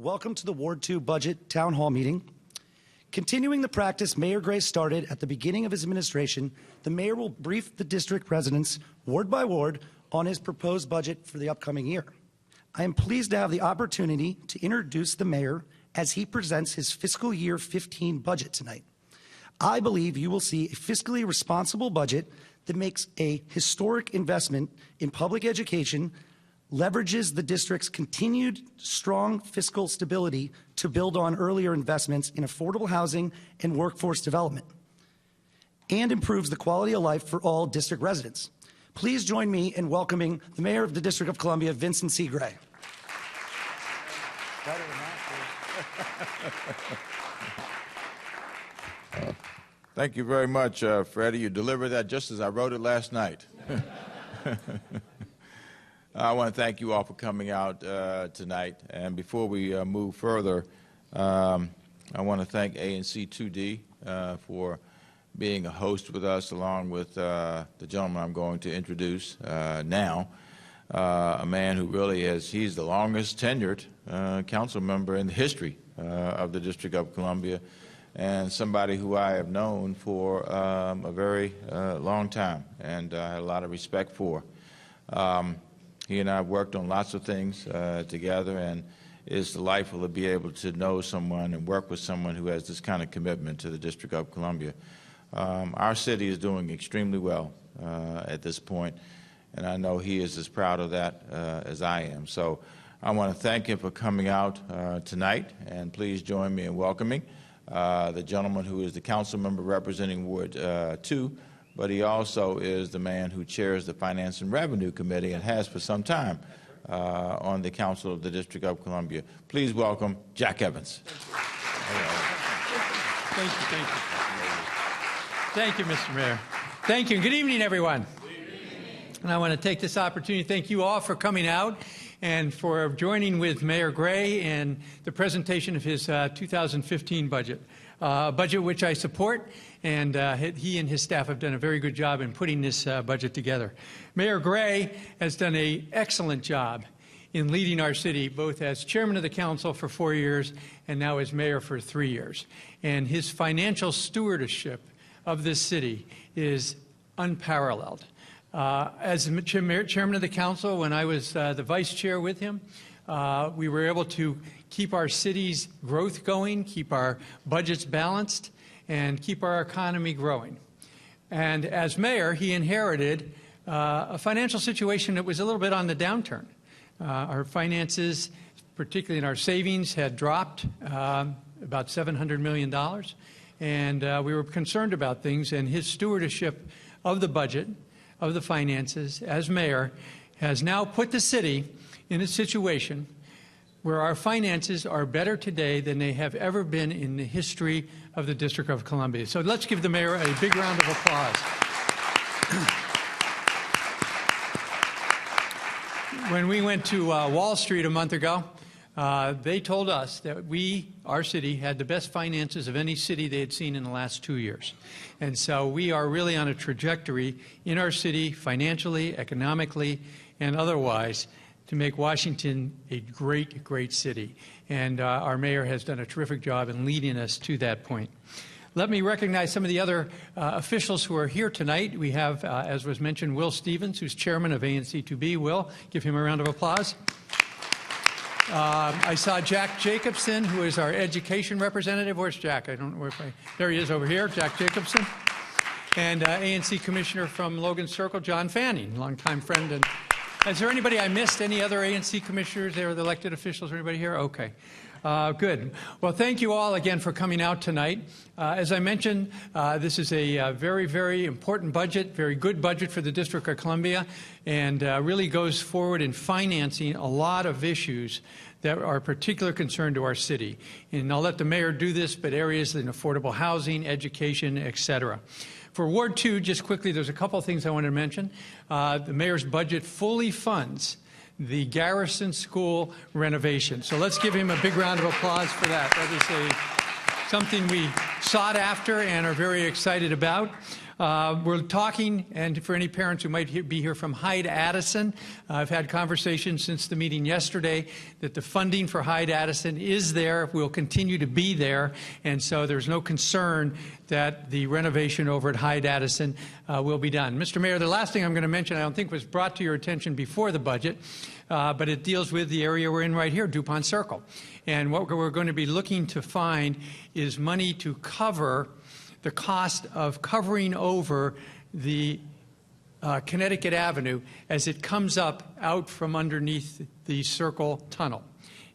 Welcome to the Ward 2 Budget Town Hall meeting. Continuing the practice Mayor Gray started at the beginning of his administration, the mayor will brief the district residents, ward by ward, on his proposed budget for the upcoming year. I am pleased to have the opportunity to introduce the mayor as he presents his fiscal year 15 budget tonight. I believe you will see a fiscally responsible budget that makes a historic investment in public education, leverages the district's continued strong fiscal stability to build on earlier investments in affordable housing and workforce development, and improves the quality of life for all district residents. Please join me in welcoming the Mayor of the District of Columbia, Vincent C. Gray. Thank you very much, Freddie. You delivered that just as I wrote it last night. I want to thank you all for coming out tonight. And before we move further, I want to thank ANC2D for being a host with us, along with the gentleman I'm going to introduce now, a man who really he's the longest tenured council member in the history of the District of Columbia, and somebody who I have known for a very long time and I had a lot of respect for. He and I have worked on lots of things together, and it's delightful to be able to know someone and work with someone who has this kind of commitment to the District of Columbia. Our city is doing extremely well at this point, and I know he is as proud of that as I am. So I want to thank him for coming out tonight, and please join me in welcoming the gentleman who is the council member representing Ward 2, but he also is the man who chairs the Finance and Revenue Committee and has for some time on the Council of the District of Columbia. Please welcome Jack Evans. Thank you. Thank you, Mr. Mayor. Thank you. Good evening, everyone. Good evening. And I want to take this opportunity to thank you all for coming out and for joining with Mayor Gray in the presentation of his 2015 budget. A budget which I support, and he and his staff have done a very good job in putting this budget together. Mayor Gray has done an excellent job in leading our city, both as chairman of the council for 4 years and now as mayor for 3 years. And his financial stewardship of this city is unparalleled. As chairman of the council, when I was the vice chair with him, we were able to keep our city's growth going, keep our budgets balanced, and keep our economy growing. And as mayor, he inherited a financial situation that was a little bit on the downturn. Our finances, particularly in our savings, had dropped about $700 million. And we were concerned about things, and his stewardship of the budget, of the finances, as mayor, has now put the city in a situation where our finances are better today than they have ever been in the history of the District of Columbia. So let's give the mayor a big round of applause. When we went to Wall Street a month ago, they told us that our city, had the best finances of any city they had seen in the last 2 years. And so we are really on a trajectory in our city, financially, economically, and otherwise, to make Washington a great, great city. And our mayor has done a terrific job in leading us to that point. Let me recognize some of the other officials who are here tonight. We have, as was mentioned, Will Stevens, who's chairman of ANC2B. Will, give him a round of applause. I saw Jack Jacobson, who is our education representative. Where's Jack? I don't know there he is over here, Jack Jacobson. And ANC Commissioner from Logan Circle, John Fanning, longtime friend. And is there anybody I missed? Any other ANC commissioners? There are the elected officials. Anybody here? Okay. Good. Well, thank you all again for coming out tonight. As I mentioned, this is a very, very important budget, very good budget for the District of Columbia, and really goes forward in financing a lot of issues that are of particular concern to our city. And I'll let the mayor do this, but areas in affordable housing, education, et cetera. For Ward 2, just quickly, there's a couple of things I want to mention. The mayor's budget fully funds the Garrison School renovation. So let's give him a big round of applause for that. That is something we sought after and are very excited about. We're talking, and for any parents who might be here from Hyde-Addison, I've had conversations since the meeting yesterday that the funding for Hyde-Addison is there, will continue to be there, and so there's no concern that the renovation over at Hyde-Addison will be done. Mr. Mayor, the last thing I'm going to mention I don't think was brought to your attention before the budget, but it deals with the area we're in right here, DuPont Circle. And what we're going to be looking to find is money to cover the cost of covering over the Connecticut Avenue as it comes up out from underneath the Circle Tunnel.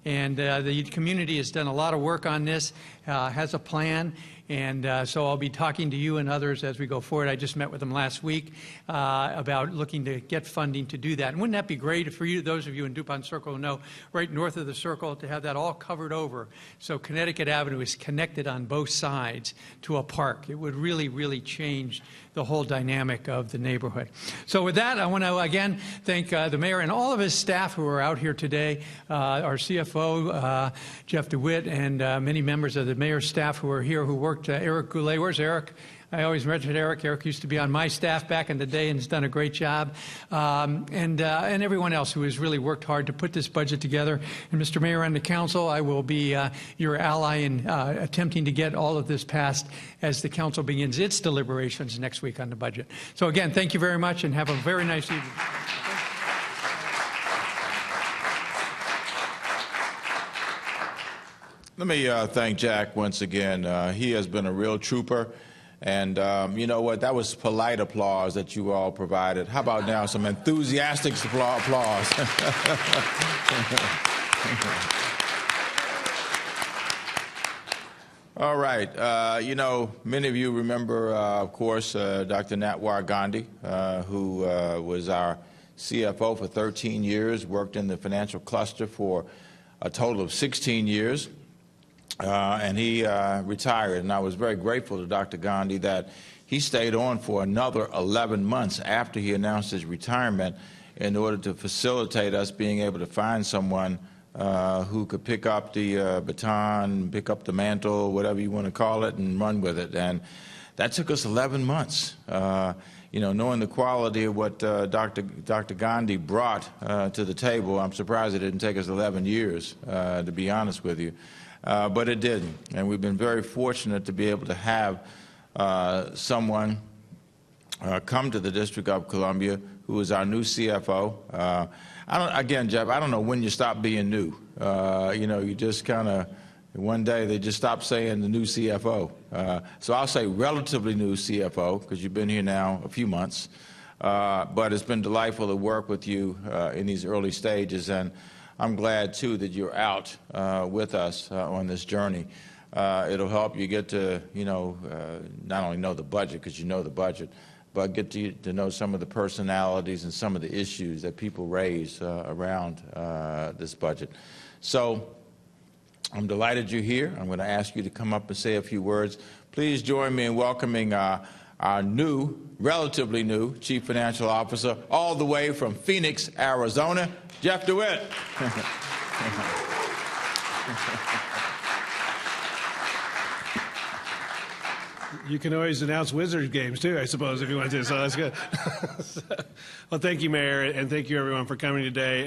And the community has done a lot of work on this, has a plan, and so I'll be talking to you and others as we go forward. I just met with them last week about looking to get funding to do that. And wouldn't that be great for you, those of you in DuPont Circle who know, right north of the Circle, to have that all covered over so Connecticut Avenue is connected on both sides to a park. It would really, really change the whole dynamic of the neighborhood. So with that, I want to again thank the mayor and all of his staff who are out here today, our CFO, Jeff DeWitt, and many members of the mayor's staff who are here who worked. Eric Goulet, where's Eric? I always mention Eric. Eric used to be on my staff back in the day and has done a great job. And everyone else who has really worked hard to put this budget together. And Mr. Mayor and the council, I will be your ally in attempting to get all of this passed as the council begins its deliberations next week on the budget. So again, thank you very much and have a very nice evening. Let me thank Jack once again. He has been a real trooper. And you know what? That was polite applause that you all provided. How about now some enthusiastic applause? All right. You know, many of you remember, of course, Dr. Natwar Gandhi, who was our CFO for 13 years, worked in the financial cluster for a total of 16 years. And he retired, and I was very grateful to Dr. Gandhi that he stayed on for another 11 months after he announced his retirement in order to facilitate us being able to find someone who could pick up the baton, pick up the mantle, whatever you want to call it, and run with it. And that took us 11 months. You know, knowing the quality of what Dr. Gandhi brought to the table, I'm surprised it didn't take us 11 years, to be honest with you. But it didn't, and we've been very fortunate to be able to have someone come to the District of Columbia who is our new CFO. Again, Jeff, I don't know when you stop being new. You know, you just kind of, one day they just stop saying the new CFO. So I'll say relatively new CFO, because you've been here now a few months. But it's been delightful to work with you in these early stages, and I'm glad, too, that you're out with us on this journey. It'll help you get to, you know, not only know the budget, because you know the budget, but get to know some of the personalities and some of the issues that people raise around this budget. So I'm delighted you're here. I'm going to ask you to come up and say a few words. Please join me in welcoming our new, relatively new, Chief Financial Officer, all the way from Phoenix, Arizona, Jeff DeWitt. You can always announce Wizards games, too, I suppose, if you want to, so that's good. Well, thank you, Mayor, and thank you, everyone, for coming today.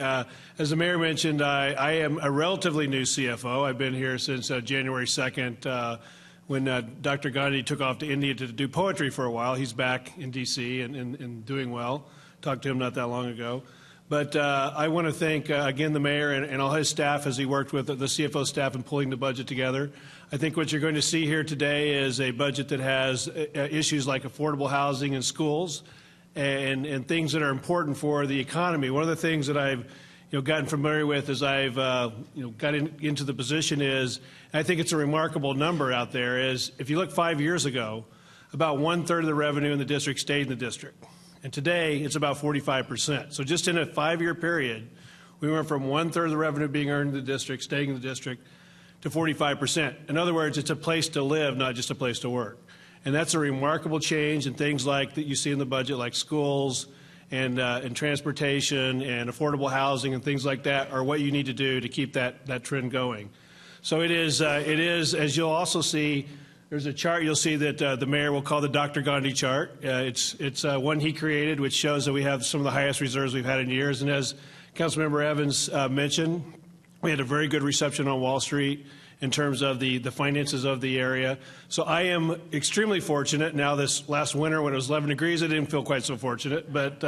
As the Mayor mentioned, I am a relatively new CFO. I've been here since January 2nd, when Dr. Gandhi took off to India to do poetry for a while. He's back in D.C. and doing well. Talked to him not that long ago. But I want to thank, again, the mayor and all his staff as he worked with the CFO staff in pulling the budget together. I think what you're going to see here today is a budget that has issues like affordable housing and schools and things that are important for the economy. One of the things that I've gotten familiar with as I've got into the position is, and I think it's a remarkable number out there, is if you look 5 years ago, about 1/3 of the revenue in the district stayed in the district. And today, it's about 45%. So just in a 5-year period, we went from 1/3 of the revenue being earned in the district, staying in the district, to 45%. In other words, it's a place to live, not just a place to work. And that's a remarkable change, and things like that you see in the budget, like schools and transportation and affordable housing and things like that, are what you need to do to keep that trend going. So it is, as you'll also see, there's a chart you'll see that the mayor will call the Dr. Gandhi chart. It's one he created, which shows that we have some of the highest reserves we've had in years. And as Councilmember Evans mentioned, we had a very good reception on Wall Street in terms of the finances of the area. So I am extremely fortunate. Now, this last winter when it was 11 degrees, I didn't feel quite so fortunate, but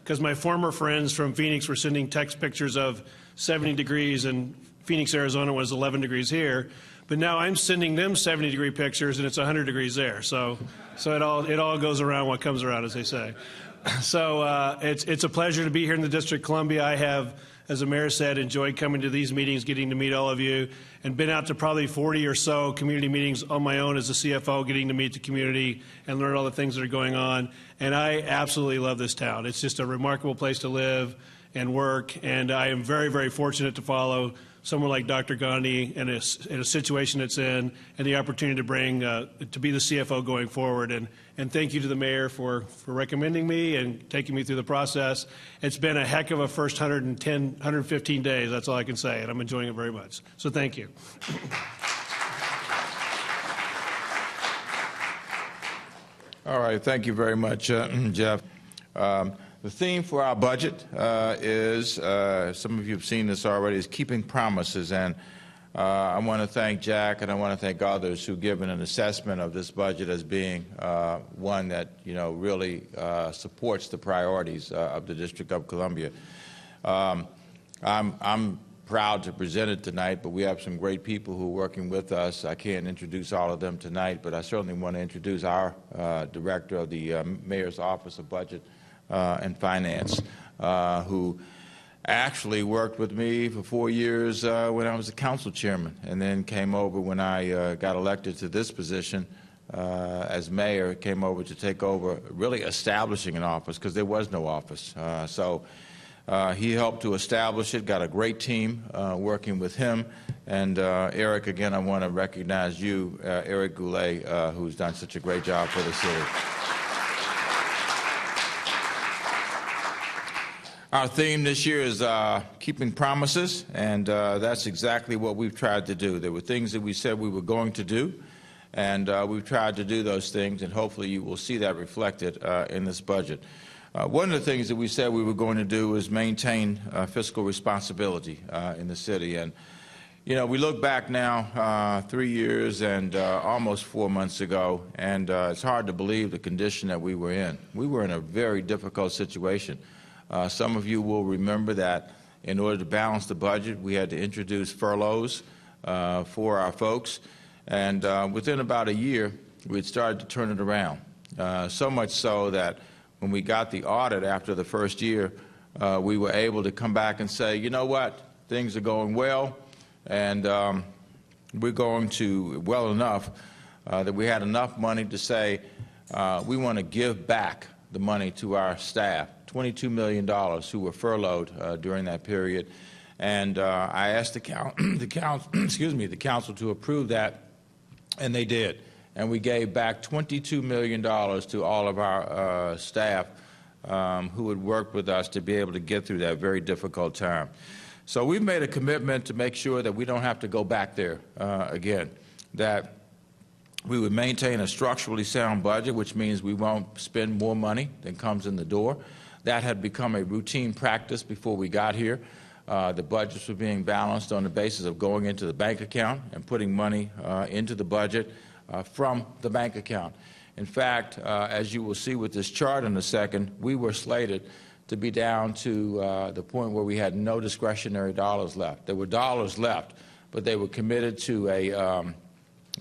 because my former friends from Phoenix were sending text pictures of 70 degrees and Phoenix, Arizona was 11 degrees here. But now I'm sending them 70-degree pictures and it's 100 degrees there. So it all goes around what comes around, as they say. So it's a pleasure to be here in the District of Columbia. I have, as the mayor said, enjoyed coming to these meetings, getting to meet all of you, and been out to probably 40 or so community meetings on my own as a CFO, getting to meet the community and learn all the things that are going on. And I absolutely love this town. It's just a remarkable place to live and work, and I am very, very fortunate to follow someone like Dr. Gandhi in a situation it's in, and the opportunity to bring to be the CFO going forward. And thank you to the mayor for recommending me and taking me through the process. It's been a heck of a first 115 days. That's all I can say, and I'm enjoying it very much. So thank you. All right, thank you very much, Jeff. The theme for our budget is, some of you have seen this already, is keeping promises. And I want to thank Jack and I want to thank others who've given an assessment of this budget as being one that, really supports the priorities of the District of Columbia. I'm proud to present it tonight, but we have some great people who are working with us. I can't introduce all of them tonight, but I certainly want to introduce our director of the Mayor's Office of Budget and Finance, who actually worked with me for 4 years when I was a council chairman, and then came over when I got elected to this position as mayor, came over to take over really establishing an office because there was no office. So he helped to establish it, got a great team working with him. And Eric, again, I want to recognize you, Eric Goulet, who's done such a great job for the city. Our theme this year is keeping promises, and that's exactly what we've tried to do. There were things that we said we were going to do, and we've tried to do those things, and hopefully you will see that reflected in this budget. One of the things that we said we were going to do is maintain fiscal responsibility in the city. And, we look back now 3 years and almost 4 months ago, and it's hard to believe the condition that we were in. We were in a very difficult situation. Some of you will remember that in order to balance the budget, we had to introduce furloughs for our folks. And within about a year, we had started to turn it around. So much so that when we got the audit after the first year, we were able to come back and say, you know what, things are going well, and we're going to, well enough, that we had enough money to say we want to give back the money to our staff. $22 million who were furloughed during that period, and I asked the council to approve that, and they did. And we gave back $22 million to all of our staff who had worked with us to be able to get through that very difficult time. So we've made a commitment to make sure that we don't have to go back there again, that we would maintain a structurally sound budget, which means we won't spend more money than comes in the door. That had become a routine practice before we got here. The budgets were being balanced on the basis of going into the bank account and putting money into the budget from the bank account. In fact, as you will see with this chart in a second, we were slated to be down to the point where we had no discretionary dollars left. There were dollars left, but they were committed to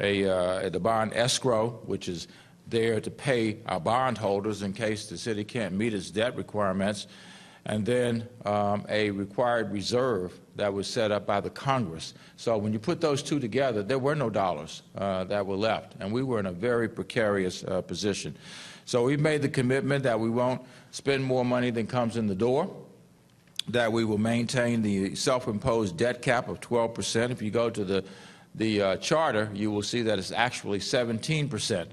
the bond escrow, which is there to pay our bondholders in case the city can't meet its debt requirements, and then a required reserve that was set up by the Congress. So when you put those two together, there were no dollars that were left, and we were in a very precarious position. So we made the commitment that we won't spend more money than comes in the door, that we will maintain the self-imposed debt cap of 12%. If you go to the charter, you will see that it's actually 17%.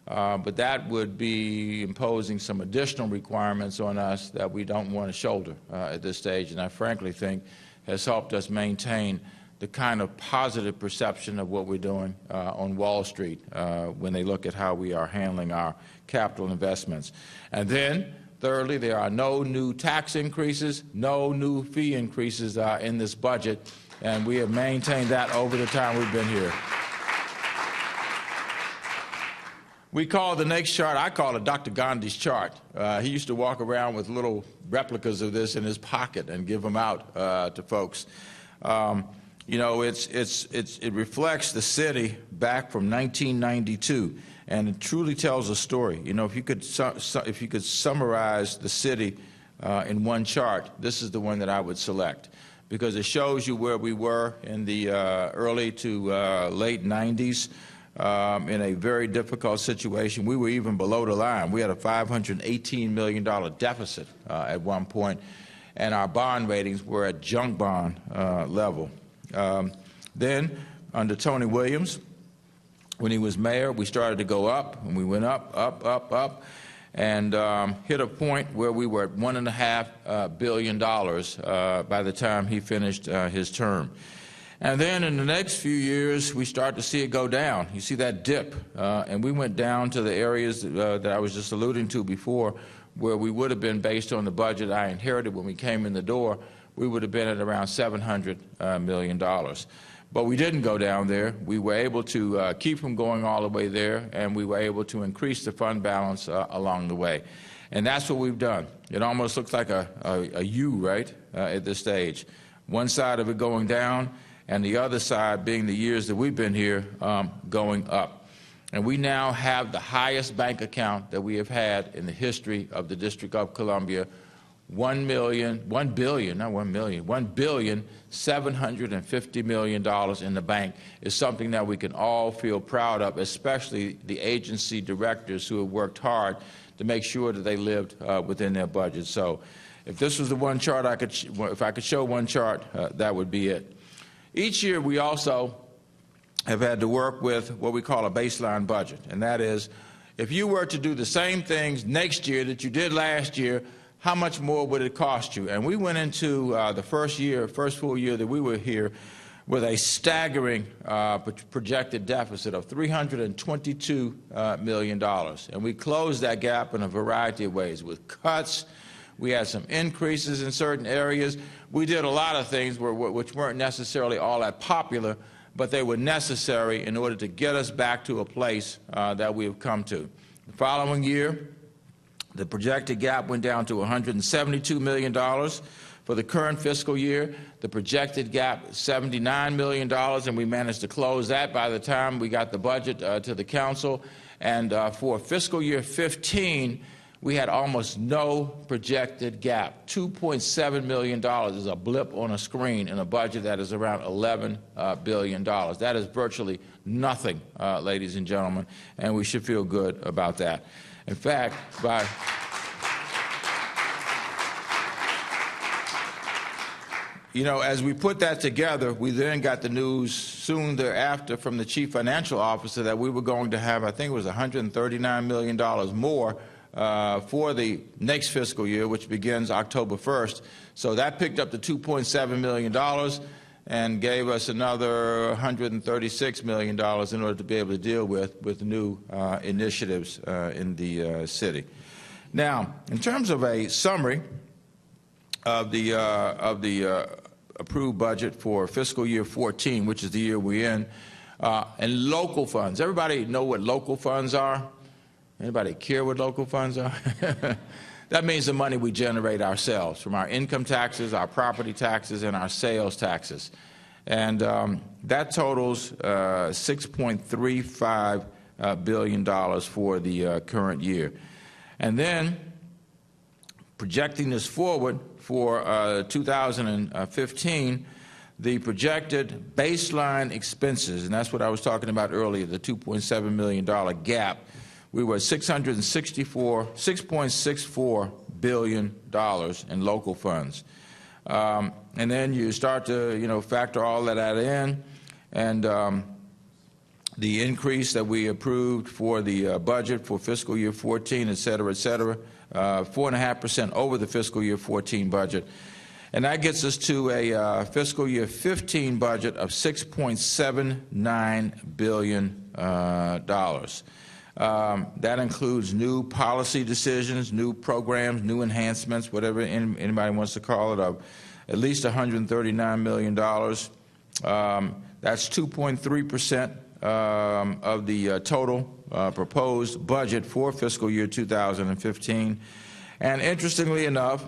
But that would be imposing some additional requirements on us that we don't want to shoulder at this stage, and I frankly think has helped us maintain the kind of positive perception of what we're doing on Wall Street when they look at how we are handling our capital investments. And then, thirdly, there are no new tax increases, no new fee increases in this budget, and we have maintained that over the time we've been here. We call the next chart, I call it Dr. Gandhi's chart. He used to walk around with little replicas of this in his pocket and give them out to folks. You know, it reflects the city back from 1992, and it truly tells a story. You know, if you could summarize the city in one chart, this is the one that I would select, because it shows you where we were in the early to late 90s in a very difficult situation. We were even below the line. We had a $518 million deficit at one point, and our bond ratings were at junk bond level. Then, under Tony Williams, when he was mayor, we started to go up, and we went up, and hit a point where we were at $1.5 billion by the time he finished his term. And then in the next few years, we start to see it go down. You see that dip, and we went down to the areas that I was just alluding to before, where we would have been, based on the budget I inherited when we came in the door, we would have been at around $700 million. But we didn't go down there. We were able to keep from going all the way there, and we were able to increase the fund balance along the way. And that's what we've done. It almost looks like a U, right, at this stage. One side of it going down, and the other side being the years that we've been here going up. And we now have the highest bank account that we have had in the history of the District of Columbia, $1,750 million in the bank is something that we can all feel proud of, especially the agency directors who have worked hard to make sure that they lived within their budget. So if this was the one chart if I could show one chart, that would be it. Each year we also have had to work with what we call a baseline budget, and that is, if you were to do the same things next year that you did last year, how much more would it cost you? And we went into the first full year that we were here with a staggering projected deficit of $322 million. And we closed that gap in a variety of ways, with cuts. We had some increases in certain areas. We did a lot of things which weren't necessarily all that popular, but they were necessary in order to get us back to a place that we have come to. The following year, the projected gap went down to $172 million. For the current fiscal year, the projected gap is $79 million, and we managed to close that by the time we got the budget to the council. And for fiscal year 15, we had almost no projected gap. $2.7 million is a blip on a screen in a budget that is around $11 billion. That is virtually nothing, ladies and gentlemen, and we should feel good about that. In fact, as we put that together, we then got the news soon thereafter from the chief financial officer that we were going to have, I think it was $139 million more for the next fiscal year, which begins October 1st. So that picked up to $2.7 million and gave us another $136 million in order to be able to deal with new initiatives in the city. Now, in terms of a summary of the approved budget for fiscal year 14, which is the year we're in, and local funds. Everybody know what local funds are? Anybody care what local funds are? That means the money we generate ourselves from our income taxes, our property taxes, and our sales taxes. And that totals $6.35 billion for the current year. And then, projecting this forward for 2015, the projected baseline expenses, and that's what I was talking about earlier, the $2.7 million gap, we were at $6.64 billion in local funds. And then you start to, factor all of that in, and the increase that we approved for the budget for fiscal year 14, et cetera, 4.5% over the fiscal year 14 budget. And that gets us to a fiscal year 15 budget of $6.79 billion. That includes new policy decisions, new programs, new enhancements, whatever anybody wants to call it, of at least $139 million. That's 2.3% of the total proposed budget for fiscal year 2015. And interestingly enough,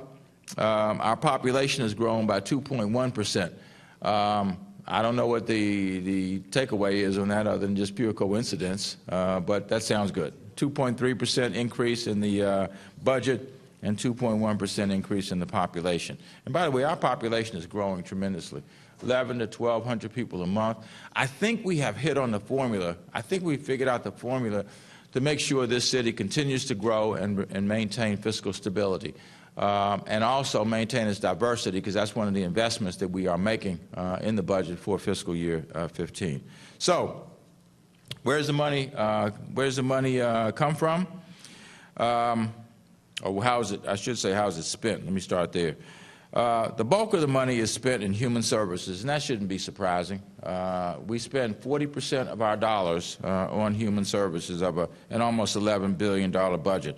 our population has grown by 2.1%. I don't know what the takeaway is on that other than just pure coincidence, but that sounds good. 2.3% increase in the budget and 2.1% increase in the population. And by the way, our population is growing tremendously. 1,100 to 1,200 people a month. I think we have hit on the formula. I think we figured out the formula to make sure this city continues to grow and maintain fiscal stability. And also maintain its diversity, because that's one of the investments that we are making in the budget for fiscal year 15. So, where's the money? Come from? Or how's it? I should say, how's it spent? Let me start there. The bulk of the money is spent in human services, and that shouldn't be surprising. We spend 40% of our dollars on human services of an almost $11 billion budget.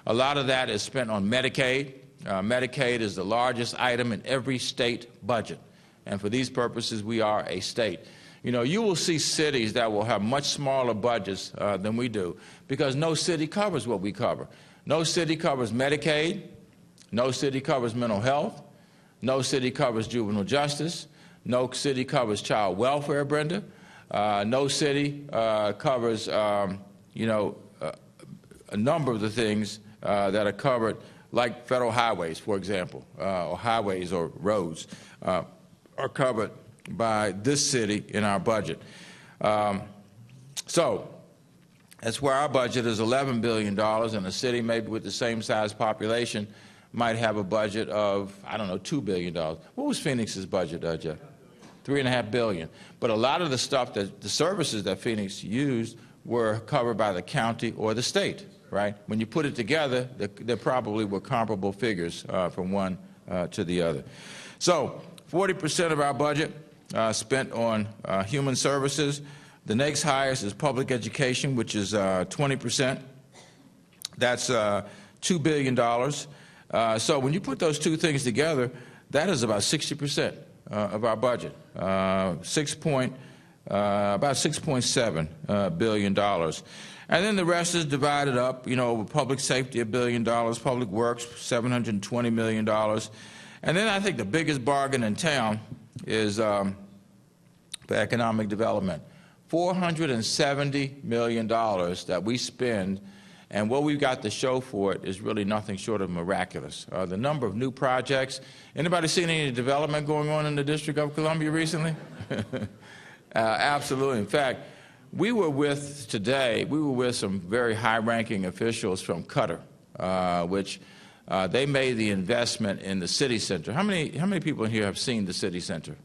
A lot of that is spent on Medicaid. Medicaid is the largest item in every state budget. And for these purposes, we are a state. You know, you will see cities that will have much smaller budgets than we do, because no city covers what we cover. No city covers Medicaid. No city covers mental health. No city covers juvenile justice. No city covers child welfare, Brenda. No city covers, a number of the things that are covered, like federal highways, for example, or highways or roads, are covered by this city in our budget. So that's where our budget is $11 billion, and a city maybe with the same size population might have a budget of, I don't know, $2 billion. What was Phoenix's budget, Jeff? $3.5 billion. But a lot of the stuff, the services that Phoenix used were covered by the county or the state. Right? When you put it together, there probably were comparable figures from one to the other. So 40% of our budget spent on human services. The next highest is public education, which is 20%. That's $2 billion. So when you put those two things together, that is about 60% of our budget, about $6.7 billion. And then the rest is divided up, public safety, $1 billion, public works, $720 million. And then I think the biggest bargain in town is for economic development. $470 million that we spend, and what we've got to show for it is really nothing short of miraculous. The number of new projects. Anybody seen any development going on in the District of Columbia recently? Absolutely. In fact, we were with some very high-ranking officials from Qatar, which they made the investment in the city center. How many people in here have seen the city center?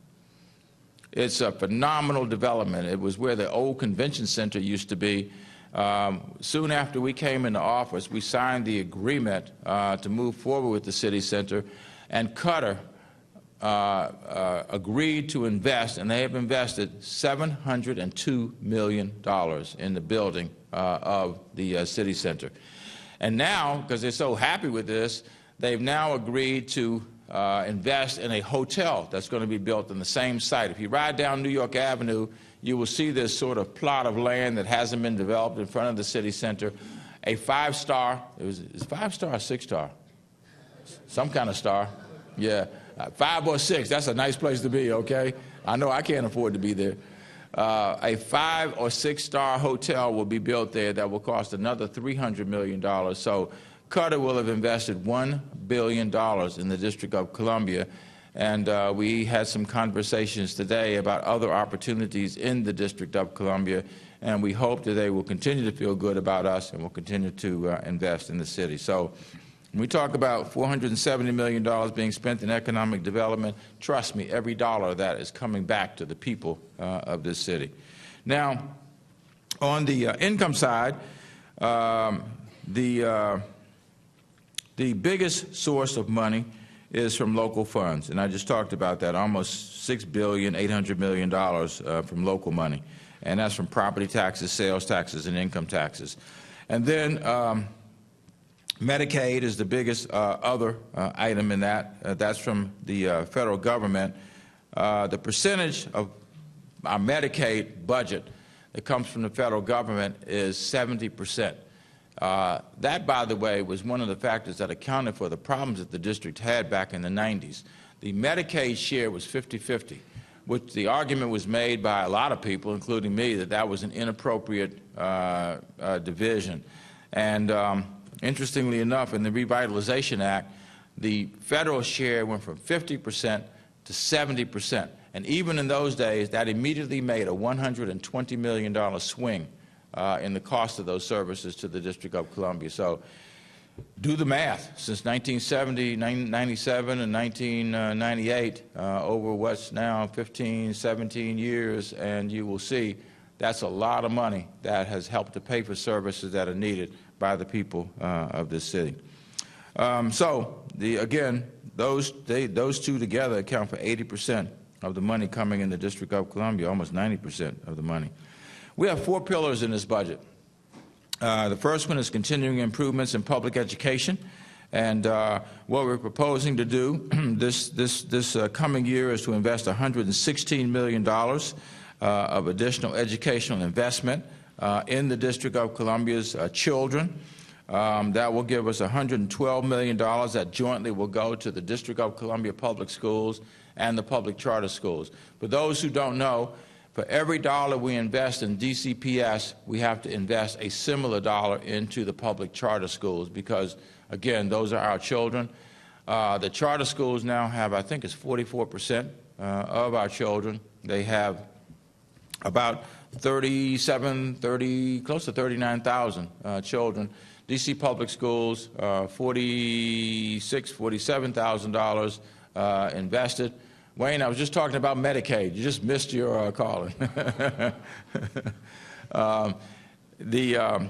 It's a phenomenal development. It was where the old convention center used to be. Soon after we came into office, we signed the agreement to move forward with the city center, and Qatar agreed to invest, and they have invested $702 million in the building of the city center. And now, because they're so happy with this, they've now agreed to invest in a hotel that's going to be built on the same site. If you ride down New York Avenue, you will see this sort of plot of land that hasn't been developed in front of the city center. A 5-star, is 5-star or 6-star? Some kind of star. Yeah. 5 or 6, that's a nice place to be, okay? I know I can't afford to be there. A 5 or 6-star hotel will be built there that will cost another $300 million. So Qatar will have invested $1 billion in the District of Columbia. And we had some conversations today about other opportunities in the District of Columbia. And we hope that they will continue to feel good about us and will continue to invest in the city. So when we talk about $470 million being spent in economic development, trust me, every dollar of that is coming back to the people of this city. Now, on the income side, the biggest source of money is from local funds. And I just talked about that, almost $6 billion, $800 million from local money. And that's from property taxes, sales taxes, and income taxes. And then Medicaid is the biggest other item in that. That's from the federal government. The percentage of our Medicaid budget that comes from the federal government is 70%. That, by the way, was one of the factors that accounted for the problems that the district had back in the 90s. The Medicaid share was 50-50, which the argument was made by a lot of people, including me, that that was an inappropriate division. And interestingly enough, in the Revitalization Act, the federal share went from 50% to 70%. And even in those days, that immediately made a $120 million swing in the cost of those services to the District of Columbia. So do the math. Since 1970, 97, and 1998, over what's now 15, 17 years, and you will see that's a lot of money that has helped to pay for services that are needed by the people of this city. Again, those two together account for 80% of the money coming in the District of Columbia, almost 90% of the money. We have 4 pillars in this budget. The first one is continuing improvements in public education, and what we're proposing to do this coming year is to invest $116 million of additional educational investment in the District of Columbia's children. That will give us $112 million that jointly will go to the District of Columbia Public Schools and the public charter schools. For those who don't know, for every dollar we invest in DCPS, we have to invest a similar dollar into the public charter schools because, again, those are our children. The charter schools now have, I think it's 44% of our children. They have about 37, close to 39,000 children. DC public schools, $46,000, $47,000 invested. Wayne, I was just talking about Medicaid. You just missed your calling. The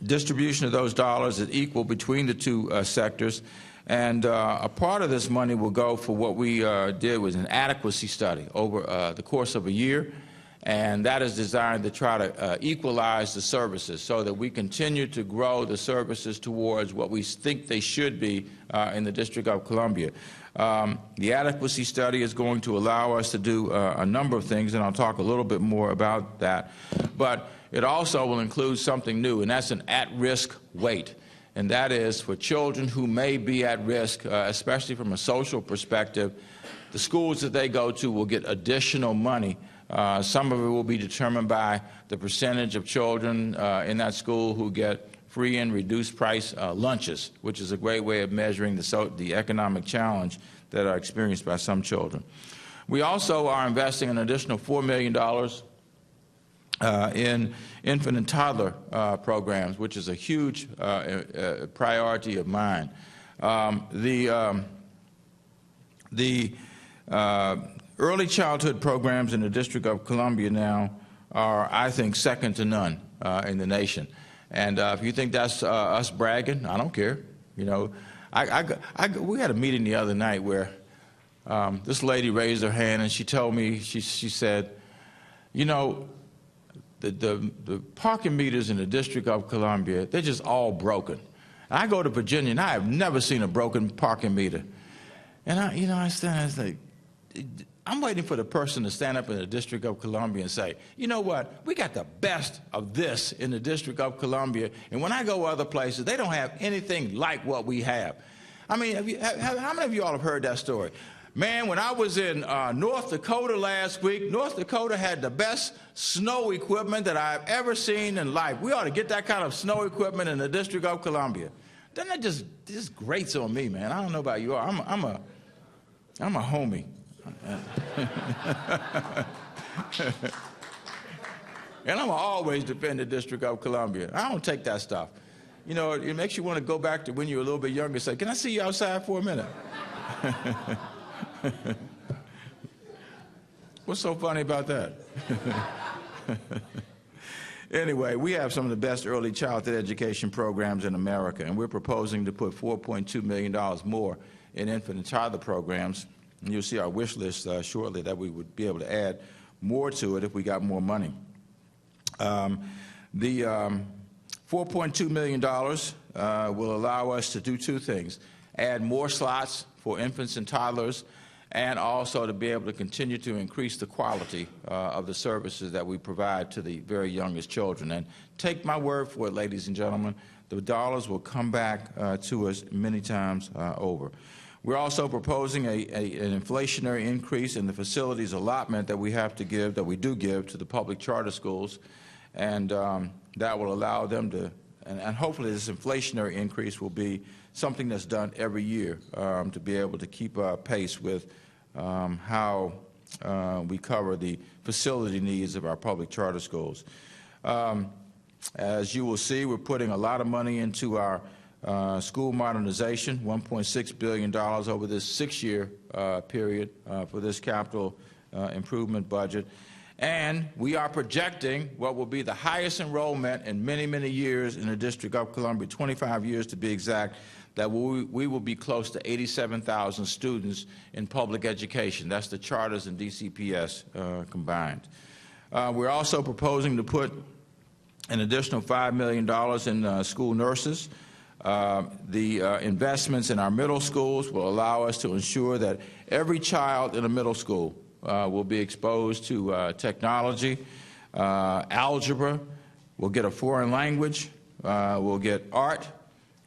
distribution of those dollars is equal between the two sectors, and a part of this money will go for what we did was an adequacy study over the course of a year, and that is designed to try to equalize the services so that we continue to grow the services towards what we think they should be in the District of Columbia. The adequacy study is going to allow us to do a number of things, and I'll talk a little bit more about that. But it also will include something new, and that's an at-risk weight. And that is for children who may be at risk, especially from a social perspective, the schools that they go to will get additional money. Some of it will be determined by the percentage of children in that school who get free and reduced price lunches, which is a great way of measuring the economic challenge that are experienced by some children. We also are investing an additional $4 million in infant and toddler programs, which is a huge priority of mine. The early childhood programs in the District of Columbia now are, I think, second to none in the nation. And if you think that's us bragging, I don't care. You know, we had a meeting the other night where this lady raised her hand and she told me, she said, you know, the parking meters in the District of Columbia, they're just all broken. And I go to Virginia and I have never seen a broken parking meter. And I stand and say, I'm waiting for the person to stand up in the District of Columbia and say, you know what, we got the best of this in the District of Columbia, and when I go other places, they don't have anything like what we have. I mean, how many of you all have heard that story? Man, when I was in North Dakota last week, North Dakota had the best snow equipment that I've ever seen in life. We ought to get that kind of snow equipment in the District of Columbia. Doesn't that just grates on me, man? I don't know about you all. I'm a homie. And I'm always defend the District of Columbia. I don't take that stuff. You know, it makes you want to go back to when you were a little bit younger and say, can I see you outside for a minute? What's so funny about that? Anyway, we have some of the best early childhood education programs in America, and we're proposing to put $4.2 million more in infant and toddler programs. And you'll see our wish list shortly that we would be able to add more to it if we got more money. The $4.2 million will allow us to do two things: add more slots for infants and toddlers, and also to be able to continue to increase the quality of the services that we provide to the very youngest children. And take my word for it, ladies and gentlemen, the dollars will come back to us many times over. We're also proposing an inflationary increase in the facilities allotment that we have to give, that we do give to the public charter schools, and that will allow them to, and hopefully this inflationary increase will be something that's done every year to be able to keep pace with how we cover the facility needs of our public charter schools. As you will see, we're putting a lot of money into our school modernization, $1.6 billion over this 6-year period for this capital improvement budget. And we are projecting what will be the highest enrollment in many, many years in the District of Columbia, 25 years to be exact, that we will be close to 87,000 students in public education. That's the charters and DCPS combined. We're also proposing to put an additional $5 million in school nurses. The investments in our middle schools will allow us to ensure that every child in a middle school will be exposed to technology, algebra, we'll get a foreign language, we'll get art,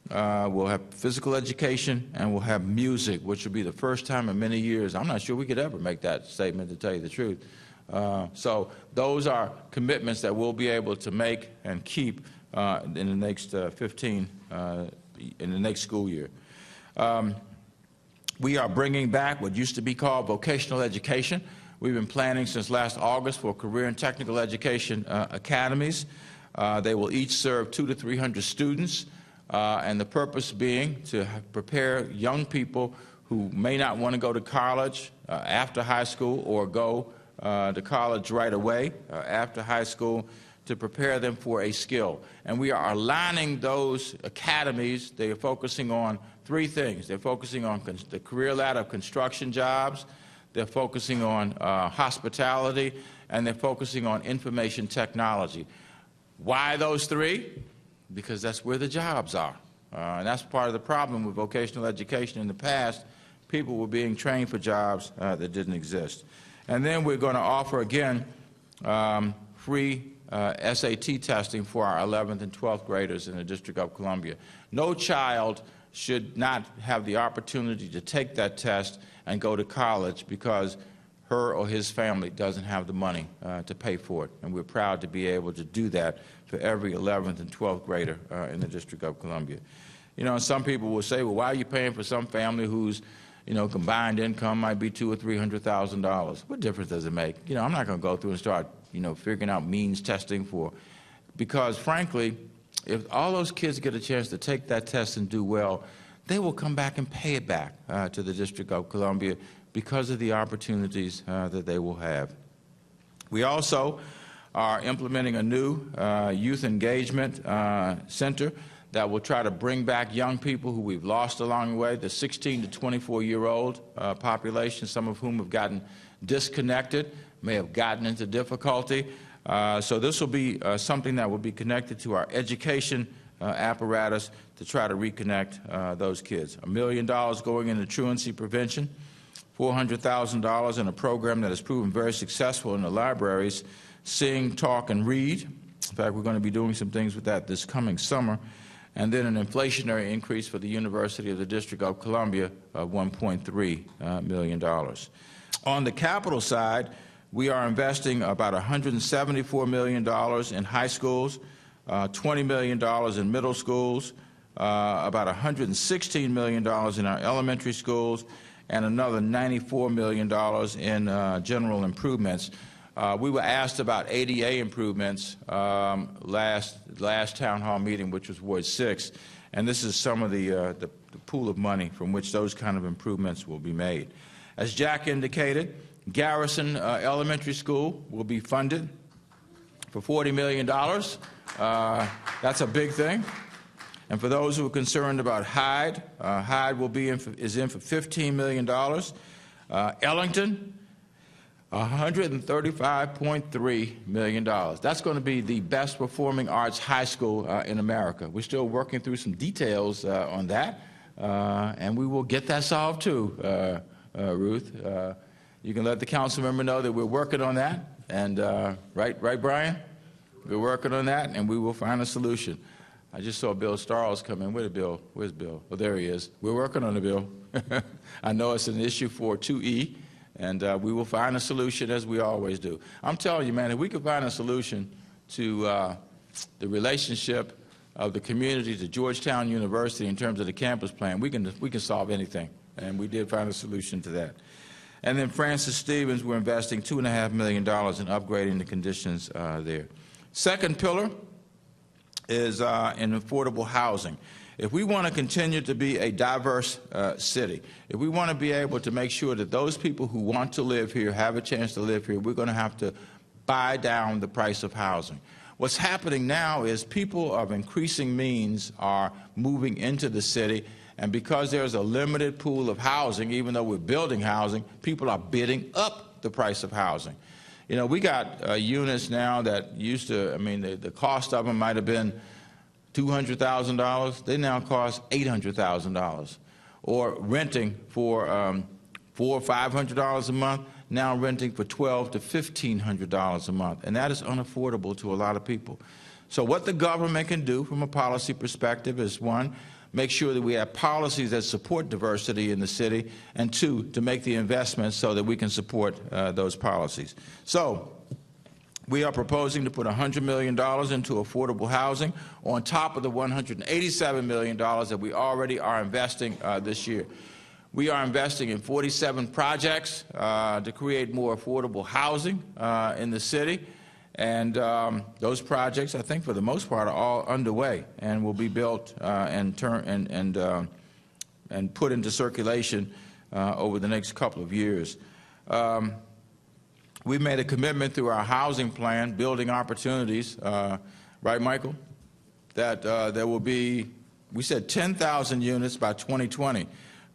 we'll have physical education, and we'll have music, which will be the first time in many years. I'm not sure we could ever make that statement, to tell you the truth. So those are commitments that we'll be able to make and keep in the next in the next school year. We are bringing back what used to be called vocational education. We've been planning since last August for career and technical education academies. They will each serve 200 to 300 students, and the purpose being to prepare young people who may not want to go to college after high school or go to college right away after high school, to prepare them for a skill. And we are aligning those academies. They are focusing on three things. They're focusing on the career ladder of construction jobs, they're focusing on hospitality, and they're focusing on information technology. Why those three? Because that's where the jobs are. And that's part of the problem with vocational education in the past. People were being trained for jobs that didn't exist. And then we're going to offer, again, free SAT testing for our 11th and 12th graders in the District of Columbia. No child should not have the opportunity to take that test and go to college because her or his family doesn't have the money to pay for it. And we're proud to be able to do that for every 11th and 12th grader in the District of Columbia. You know, some people will say, well, why are you paying for some family whose combined income might be $200,000 or $300,000? What difference does it make? I'm not going to go through and start, figuring out means testing because frankly, if all those kids get a chance to take that test and do well, they will come back and pay it back to the District of Columbia because of the opportunities that they will have. We also are implementing a new youth engagement center that will try to bring back young people who we've lost along the way, the 16 to 24-year-old population, some of whom have gotten disconnected, may have gotten into difficulty. So this will be something that will be connected to our education apparatus to try to reconnect those kids. $1 million going into truancy prevention, $400,000 in a program that has proven very successful in the libraries, Sing, Talk, and Read. In fact, we're going to be doing some things with that this coming summer. And then an inflationary increase for the University of the District of Columbia of $1.3 million. On the capital side, we are investing about $174 million in high schools, $20 million in middle schools, about $116 million in our elementary schools, and another $94 million in general improvements. We were asked about ADA improvements last town hall meeting, which was Ward 6, and this is some of the pool of money from which those kind of improvements will be made. As Jack indicated, Garrison Elementary School will be funded for $40 million. That's a big thing. And for those who are concerned about Hyde, Hyde is in for $15 million. Ellington, $135.3 million. That's going to be the best performing arts high school in America. We're still working through some details on that, and we will get that solved too, Ruth. You can let the council member know that we're working on that, and right, Brian? We're working on that, and we will find a solution. I just saw Bill Starles come in. Where's Bill? Where's Bill? Oh, there he is. We're working on the bill. I know it's an issue for 2E, and we will find a solution as we always do. I'm telling you, man, if we could find a solution to the relationship of the community to Georgetown University in terms of the campus plan, we can solve anything, and we did find a solution to that. And then Francis Stevens, we're investing $2.5 million in upgrading the conditions there. Second pillar is in affordable housing. If we want to continue to be a diverse city, if we want to be able to make sure that those people who want to live here have a chance to live here, we're going to have to buy down the price of housing. What's happening now is people of increasing means are moving into the city, and because there's a limited pool of housing, even though we're building housing, people are bidding up the price of housing. You know, we got units now that used to, I mean, the cost of them might have been $200,000. They now cost $800,000. Or renting for $400 or $500 a month, now renting for $1,200 to $1,500 a month. And that is unaffordable to a lot of people. So what the government can do from a policy perspective is, one, make sure that we have policies that support diversity in the city, and two, to make the investments so that we can support those policies. So we are proposing to put $100 million into affordable housing on top of the $187 million that we already are investing this year. We are investing in 47 projects to create more affordable housing in the city. And those projects, I think, for the most part, are all underway and will be built and put into circulation over the next couple of years. We made a commitment through our housing plan, building opportunities, right, Michael, that there will be, we said 10,000 units by 2020,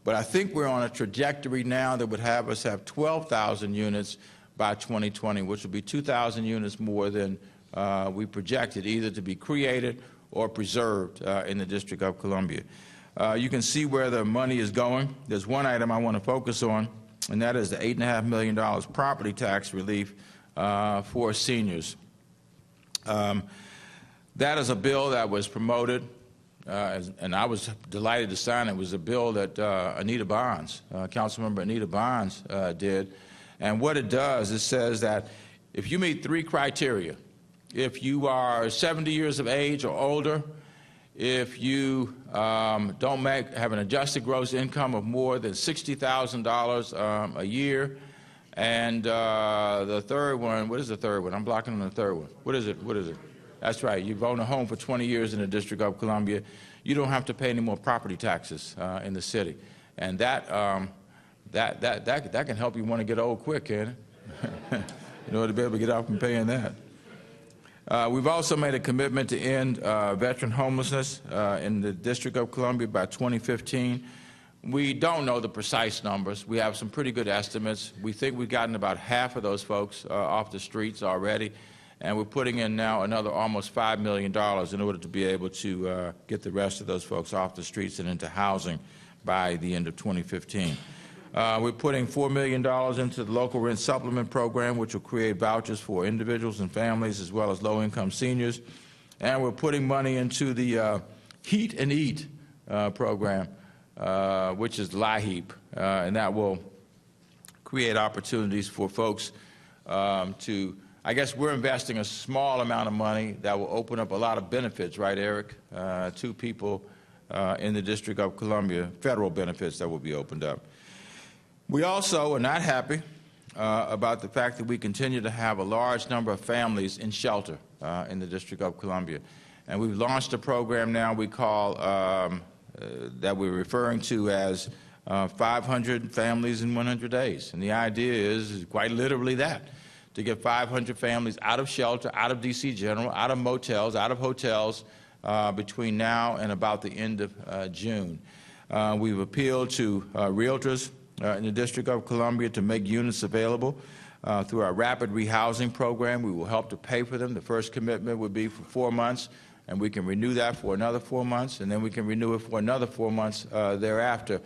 but I think we're on a trajectory now that would have us have 12,000 units by 2020, which will be 2,000 units more than we projected, either to be created or preserved in the District of Columbia. You can see where the money is going. There's one item I want to focus on, and that is the $8.5 million property tax relief for seniors. That is a bill that was promoted, and I was delighted to sign it. It was a bill that Anita Bonds, Councilmember Anita Bonds, did. And what it does, it says that if you meet 3 criteria, if you are 70 years of age or older, if you don't have an adjusted gross income of more than $60,000 a year, and the third one, what is the third one? I'm blocking on the third one. What is it? What is it? That's right. You've owned a home for 20 years in the District of Columbia. You don't have to pay any more property taxes in the city. And that can help you want to get old quick, can it? In order to be able to get off from paying that. We've also made a commitment to end veteran homelessness in the District of Columbia by 2015. We don't know the precise numbers. We have some pretty good estimates. We think we've gotten about half of those folks off the streets already, and we're putting in now another almost $5 million in order to be able to get the rest of those folks off the streets and into housing by the end of 2015. We're putting $4 million into the local rent supplement program, which will create vouchers for individuals and families as well as low-income seniors. And we're putting money into the Heat and Eat program, which is LIHEAP, and that will create opportunities for folks to, I guess we're investing a small amount of money that will open up a lot of benefits, right, Eric, to people in the District of Columbia, federal benefits that will be opened up. We also are not happy about the fact that we continue to have a large number of families in shelter in the District of Columbia. And we've launched a program now we call, that we're referring to as 500 families in 100 days. And the idea is quite literally that, to get 500 families out of shelter, out of D.C. General, out of motels, out of hotels, between now and about the end of June. We've appealed to realtors in the District of Columbia to make units available through our rapid rehousing program. We will help to pay for them. The first commitment would be for 4 months, and we can renew that for another 4 months, and then we can renew it for another 4 months thereafter.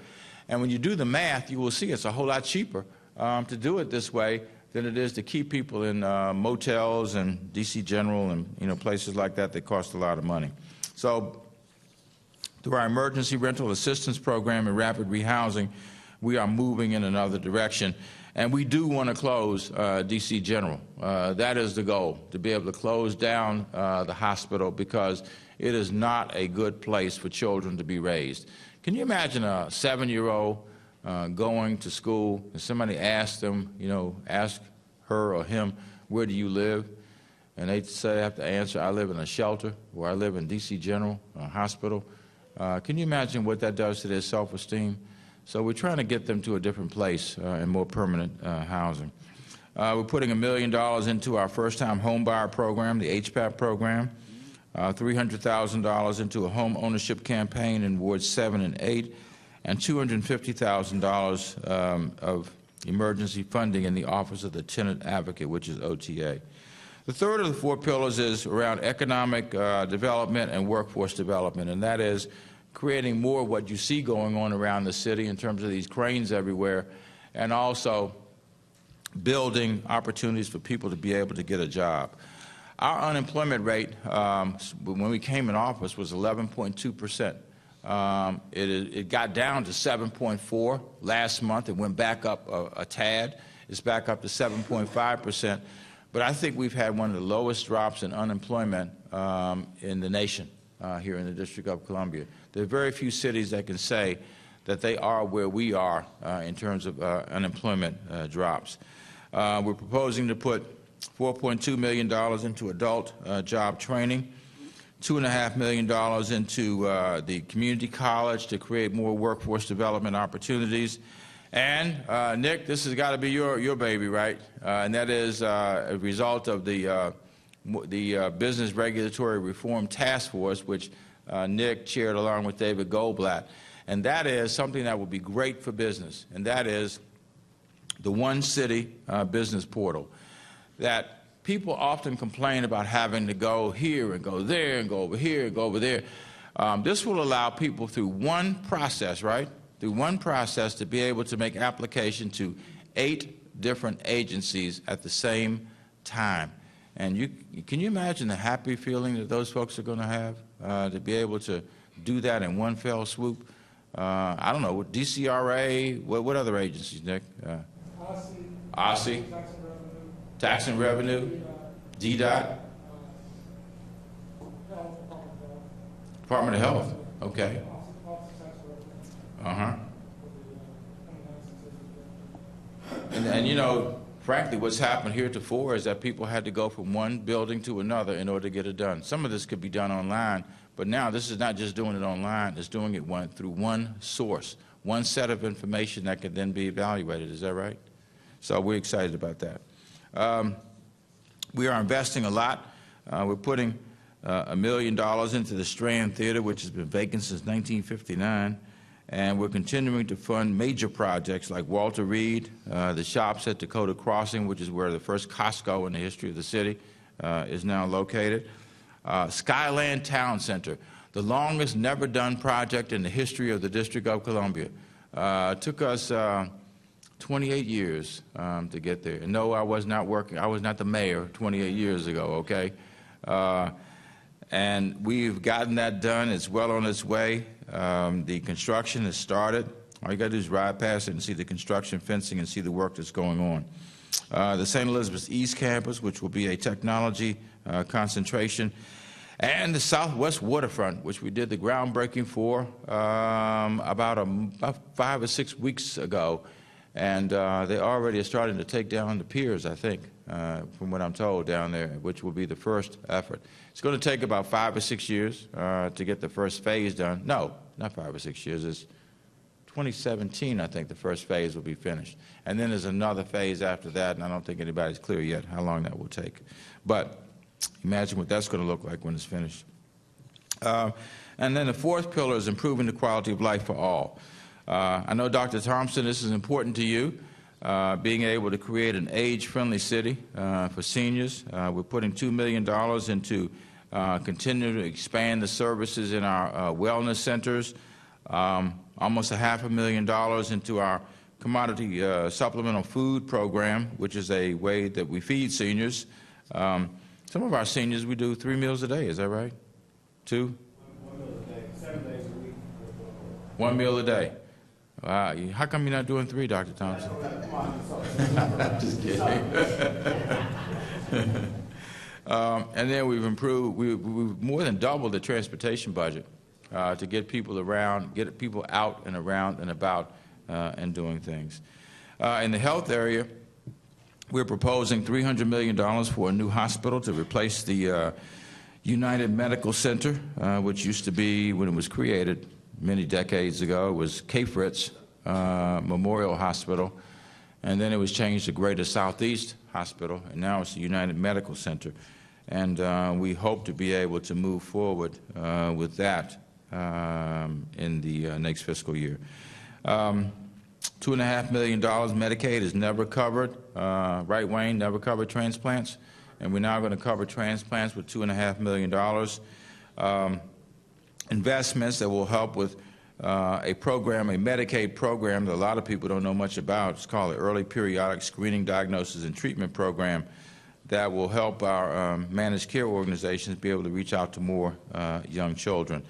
And when you do the math, you will see it's a whole lot cheaper to do it this way than it is to keep people in motels and DC General and places like that that cost a lot of money. So through our emergency rental assistance program and rapid rehousing, we are moving in another direction. And we do want to close DC General. That is the goal, to be able to close down the hospital, because it is not a good place for children to be raised. Can you imagine a 7-year-old going to school and somebody asks them, ask her or him, where do you live? And they say, have to answer, I live in a shelter, or I live in DC General Hospital. Can you imagine what that does to their self-esteem? So we're trying to get them to a different place and more permanent housing. We're putting $1 million into our first-time home buyer program, the HPAP program, $300,000 into a home ownership campaign in Wards 7 and 8, and $250,000 of emergency funding in the Office of the Tenant Advocate, which is OTA. The third of the 4 pillars is around economic development and workforce development, and that is creating more of what you see going on around the city in terms of these cranes everywhere, and also building opportunities for people to be able to get a job. Our unemployment rate, when we came in office, was 11.2%. It got down to 7.4 last month. It went back up a tad. It's back up to 7.5%. But I think we've had one of the lowest drops in unemployment in the nation here in the District of Columbia. There are very few cities that can say that they are where we are in terms of unemployment drops. We're proposing to put $4.2 million into adult job training, $2.5 million into the community college to create more workforce development opportunities. And, Nick, this has got to be your baby, right? And that is a result of the Business Regulatory Reform Task Force, which Nick chaired along with David Goldblatt. And that is something that will be great for business, and that is the One City business portal. That people often complain about having to go here and go there and go over here and go over there. This will allow people through one process, right? Through one process to be able to make application to 8 different agencies at the same time. And can you imagine the happy feeling that those folks are going to have to be able to do that in one fell swoop? I don't know, DCRA, what other agencies, Nick? OSSI, Tax and Revenue, DDOT, Department of Health, okay. And frankly, what's happened heretofore is that people had to go from one building to another in order to get it done. Some of this could be done online, but now this is not just doing it online, it's doing it through one source, one set of information that can then be evaluated. Is that right? So we're excited about that. We are investing a lot. We're putting $1 million into the Strand Theater, which has been vacant since 1959. And we're continuing to fund major projects like Walter Reed, the shops at Dakota Crossing, which is where the first Costco in the history of the city is now located. Skyland Town Center, the longest never done project in the history of the District of Columbia. Took us 28 years to get there. And no, I was not working. I was not the mayor 28 years ago, okay? And we've gotten that done. It's well on its way. The construction has started. All you got to do is ride past it and see the construction, fencing, and see the work that's going on. The St. Elizabeth's East Campus, which will be a technology concentration, and the Southwest Waterfront, which we did the groundbreaking for about 5 or 6 weeks ago. And they already are starting to take down the piers, I think, from what I'm told down there, which will be the first effort. It's going to take about 5 or 6 years to get the first phase done. No, not 5 or 6 years. It's 2017, I think, the first phase will be finished. And then there's another phase after that, and I don't think anybody's clear yet how long that will take. But imagine what that's going to look like when it's finished. And then the fourth pillar is improving the quality of life for all. I know, Dr. Thompson, this is important to you, being able to create an age-friendly city for seniors. We're putting $2 million into continuing to expand the services in our wellness centers, almost $500,000 into our commodity supplemental food program, which is a way that we feed seniors. Some of our seniors, we do 3 meals a day, is that right? 2? 1 meal a day, 7 days a week. 1 meal a day. Wow. How come you're not doing 3, Dr. Thompson? I'm just kidding. And then we've improved, we've more than doubled the transportation budget to get people around, get people out and around and about and doing things. In the health area, we're proposing $300 million for a new hospital to replace the United Medical Center, which used to be, when it was created many decades ago, it was K. Fritz Memorial Hospital, and then it was changed to Greater Southeast Hospital, and now it's the United Medical Center. And we hope to be able to move forward with that in the next fiscal year. $2.5 million Medicaid is never covered, right, Wayne, never covered transplants, and we're now going to cover transplants with $2.5 million. Investments that will help with a program, a Medicaid program that a lot of people don't know much about. It's called the Early Periodic Screening, Diagnosis, and Treatment Program that will help our managed care organizations be able to reach out to more young children.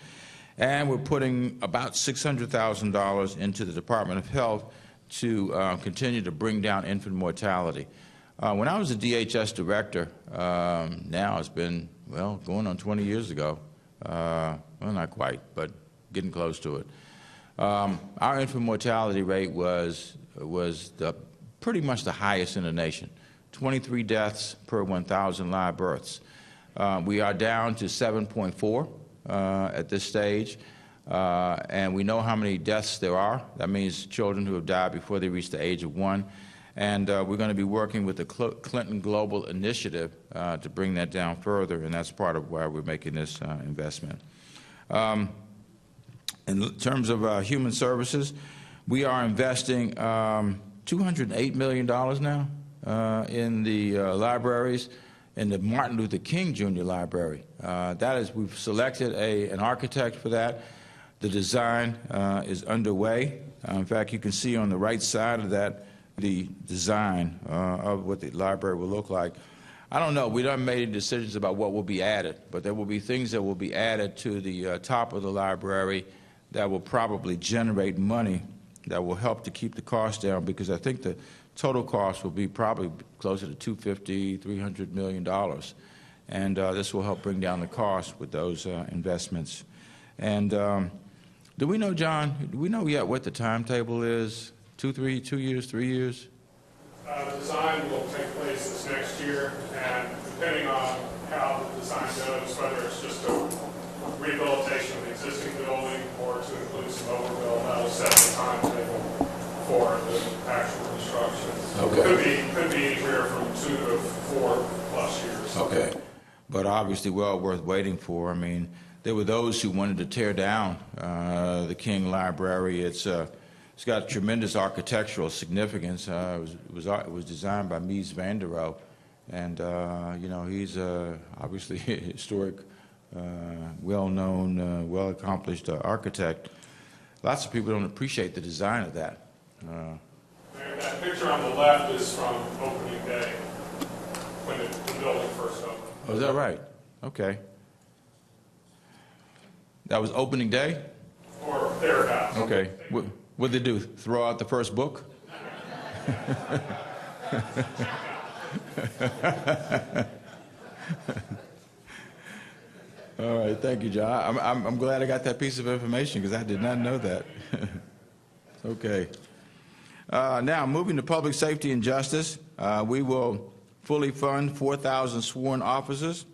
And we're putting about $600,000 into the Department of Health to continue to bring down infant mortality. When I was a DHS director, now it's been, well, going on 20 years ago, well, not quite, but getting close to it. Our infant mortality rate was pretty much the highest in the nation, 23 deaths per 1,000 live births. We are down to 7.4 at this stage, and we know how many deaths there are. That means children who have died before they reach the age of 1. And we're going to be working with the Clinton Global Initiative to bring that down further, and that's part of why we're making this investment. In terms of human services, we are investing $208 million now in the libraries, in the Martin Luther King Jr. Library. That is, we've selected an architect for that. The design is underway. In fact, you can see on the right side of that the design of what the library will look like. I don't know. We haven't made any decisions about what will be added, but there will be things that will be added to the top of the library that will probably generate money that will help to keep the cost down, because I think the total cost will be probably closer to $250, $300 million. And this will help bring down the cost with those investments. And do we know, John, do we know yet what the timetable is? 2 years, 3 years? The design will take place this next year, and depending on how the design goes, whether it's just a rehabilitation of the existing building or to include some overbuild, that will set the timetable for the actual construction. Okay. Could be anywhere from 2 to 4 plus years. Okay. But obviously well worth waiting for. I mean, there were those who wanted to tear down the King Library. It's got tremendous architectural significance. It was designed by Mies van der Rohe, and you know, he's obviously a historic, well-known, well-accomplished architect. Lots of people don't appreciate the design of that. That picture on the left is from opening day, when the building first opened. Oh, is that right? Okay. That was opening day? Or thereabouts. Okay. What did they do? Throw out the first book? All right, thank you, John. I'm glad I got that piece of information because I did not know that. Okay. Now, moving to public safety and justice, we will fully fund 4,000 sworn officers.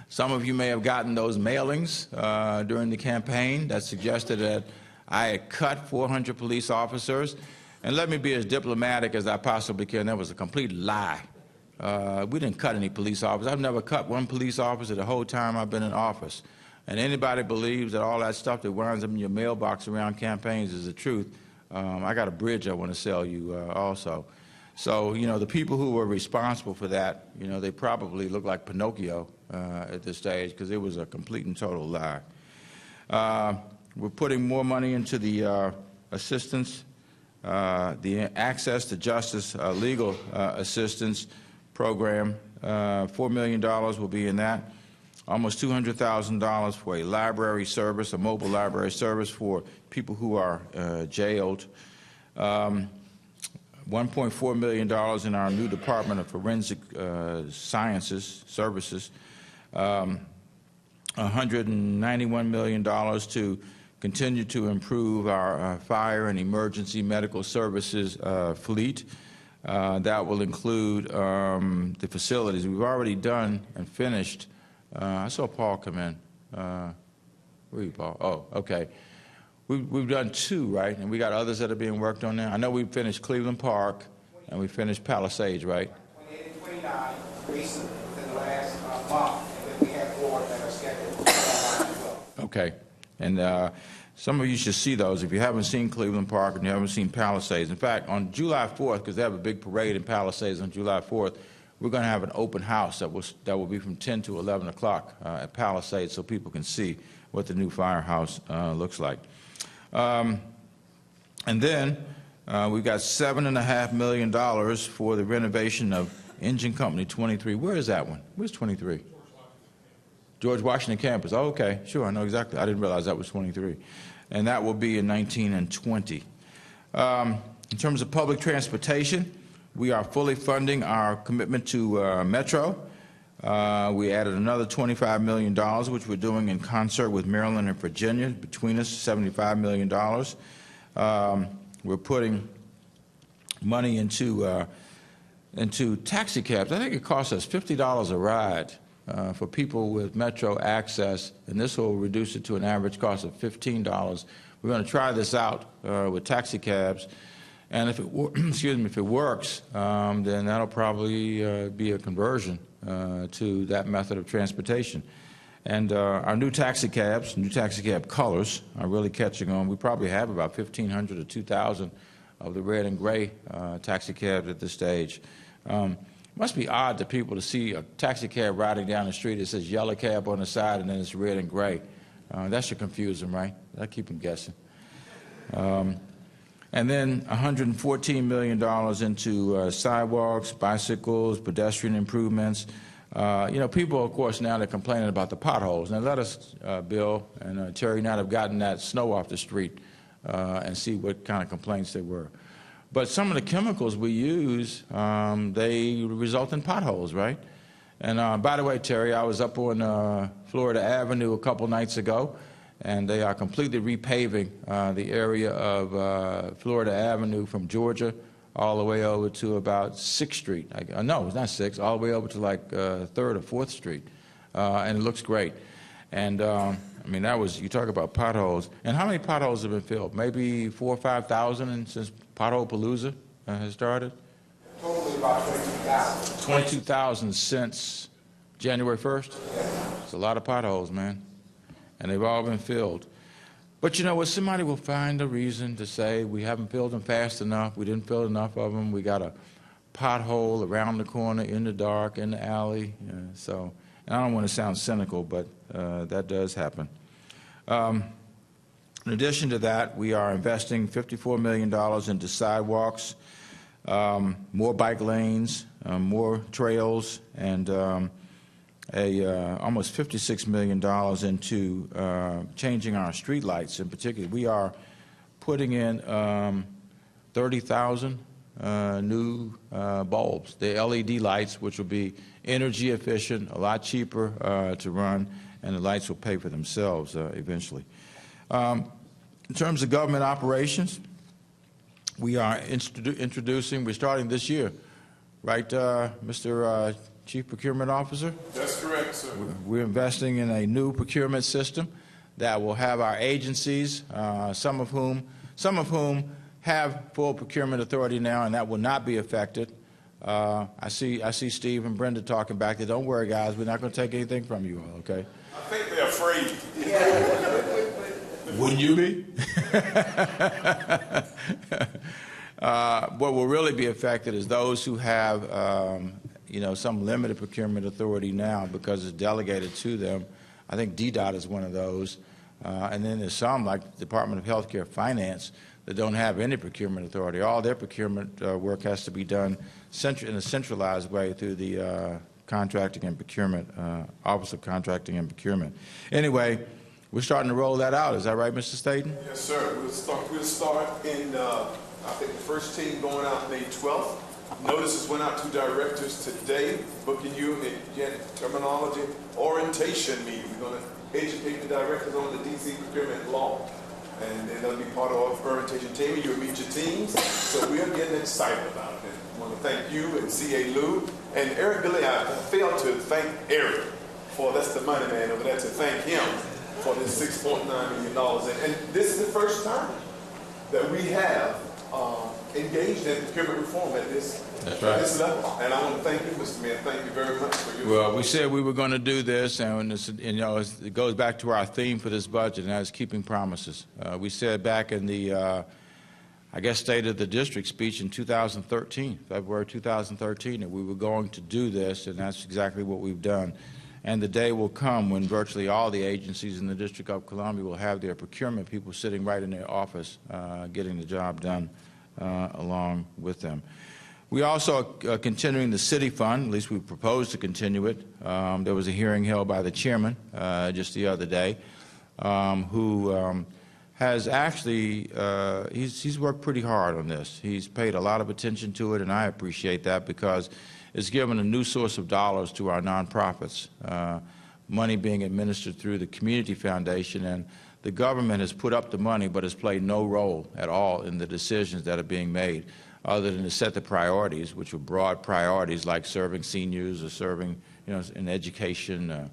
Some of you may have gotten those mailings during the campaign that suggested that I had cut 400 police officers. And let me be as diplomatic as I possibly can. That was a complete lie. We didn't cut any police officers. I've never cut one police officer the whole time I've been in office. and anybody believes that all that stuff that winds up in your mailbox around campaigns is the truth, I got a bridge I want to sell you also. So, you know, the people who were responsible for that, you know, they probably look like Pinocchio at this stage, because it was a complete and total lie. We're putting more money into the assistance, the Access to Justice Legal Assistance Program. $4 million will be in that. Almost $200,000 for a library service, a mobile library service for people who are jailed. $1.4 million in our new Department of Forensic Sciences Services. $191 million to continue to improve our fire and emergency medical services fleet. That will include the facilities. We've already done and finished. I saw Paul come in. Where are you, Paul? Oh, okay. We've done 2, right? And we got others that are being worked on now. I know we finished Cleveland Park and we finished Palisades, right? 28 and 29 recently within the last month, and then we have 4 that are scheduled as well. Okay. And some of you should see those if you haven't seen Cleveland Park and you haven't seen Palisades. In fact, on July 4th, because they have a big parade in Palisades on July 4th, we're going to have an open house that will be from 10 to 11 o'clock at Palisades, so people can see what the new firehouse looks like. And then we've got $7.5 million for the renovation of Engine Company 23. Where is that one? Where's 23? George Washington campus. Oh, okay, sure, I know exactly. I didn't realize that was 23. And that will be in 19 and 20. In terms of public transportation, we are fully funding our commitment to Metro. We added another $25 million, which we're doing in concert with Maryland and Virginia. Between us, $75 million. We're putting money into taxi cabs. I think it costs us $50 a ride for people with Metro access, and this will reduce it to an average cost of $15. We're going to try this out with taxi cabs, and if it if it works, then that'll probably be a conversion to that method of transportation. And our new taxi cab colors are really catching on. We probably have about 1,500 or 2,000 of the red and gray taxi cabs at this stage. It must be odd to people to see a taxi cab riding down the street that says yellow cab on the side and then it's red and gray. That should confuse them, right? That'll keep them guessing. And then $114 million into sidewalks, bicycles, pedestrian improvements. You know, people, of course, now they're complaining about the potholes. Now let us, Bill and Terry, now have gotten that snow off the street and see what kind of complaints there were. But some of the chemicals we use, they result in potholes, right? And by the way, Terry, I was up on Florida Avenue a couple nights ago, and they are completely repaving the area of Florida Avenue from Georgia all the way over to about 6th Street. No, it's not 6th, all the way over to like 3rd or 4th Street. And it looks great. And I mean, that was, you talk about potholes. And how many potholes have been filled? Maybe 4,000 or 5,000 since Pothole Palooza has started? Totally about 22,000. 22,000 since January 1st? It's a lot of potholes, man. And they've all been filled. But you know what? Somebody will find a reason to say we haven't filled them fast enough, we didn't fill enough of them, we got a pothole around the corner, in the dark, in the alley. So, and I don't want to sound cynical, but that does happen. In addition to that, we are investing $54 million into sidewalks, more bike lanes, more trails, and almost $56 million into changing our street lights in particular. We are putting in 30,000 new bulbs, the LED lights, which will be energy efficient, a lot cheaper to run, and the lights will pay for themselves eventually. In terms of government operations, we are introducing, we're starting this year, right, Mr. Chief Procurement Officer? That's correct, sir. We're investing in a new procurement system that will have our agencies, some of whom have full procurement authority now, and that will not be affected. I see Steve and Brenda talking back there. Don't worry, guys. We're not going to take anything from you all, okay? I think they have afraid. Wouldn't you be? What will really be affected is those who have, some limited procurement authority now because it's delegated to them. I think DDOT is one of those. And then there's some, like the Department of Healthcare Finance, that don't have any procurement authority. All their procurement work has to be done in a centralized way through the Contracting and Procurement, Office of Contracting and Procurement. Anyway, we're starting to roll that out. Is that right, Mr. Staten? Yes, sir. We'll start in, I think the first team going out May 12th. Notices went out to directors today, booking you in terminology, orientation meeting. We're going to educate the directors on the DC procurement law. And then that'll be part of our orientation team. You'll meet your teams. So we're getting excited about it. I want to thank you and C.A. Lou. And Eric Billy, I failed to thank Eric that's the money man over there, to thank him for this $6.9 million. And this is the first time that we have engaged in procurement reform at this level. And I want to thank you, Mr. Mayor. Thank you very much for your Well, we said we were going to do this, and it goes back to our theme for this budget, and that is keeping promises. We said back in the, State of the District speech in 2013, February 2013, that we were going to do this, and that's exactly what we've done. And the day will come when virtually all the agencies in the District of Columbia will have their procurement people sitting right in their office getting the job done along with them. We also are continuing the city fund, at least we propose to continue it. There was a hearing held by the chairman just the other day who has actually, he's worked pretty hard on this. He's paid a lot of attention to it, and I appreciate that because it's given a new source of dollars to our nonprofits, money being administered through the Community Foundation, and the government has put up the money but has played no role at all in the decisions that are being made other than to set the priorities, which are broad priorities like serving seniors or serving, in education,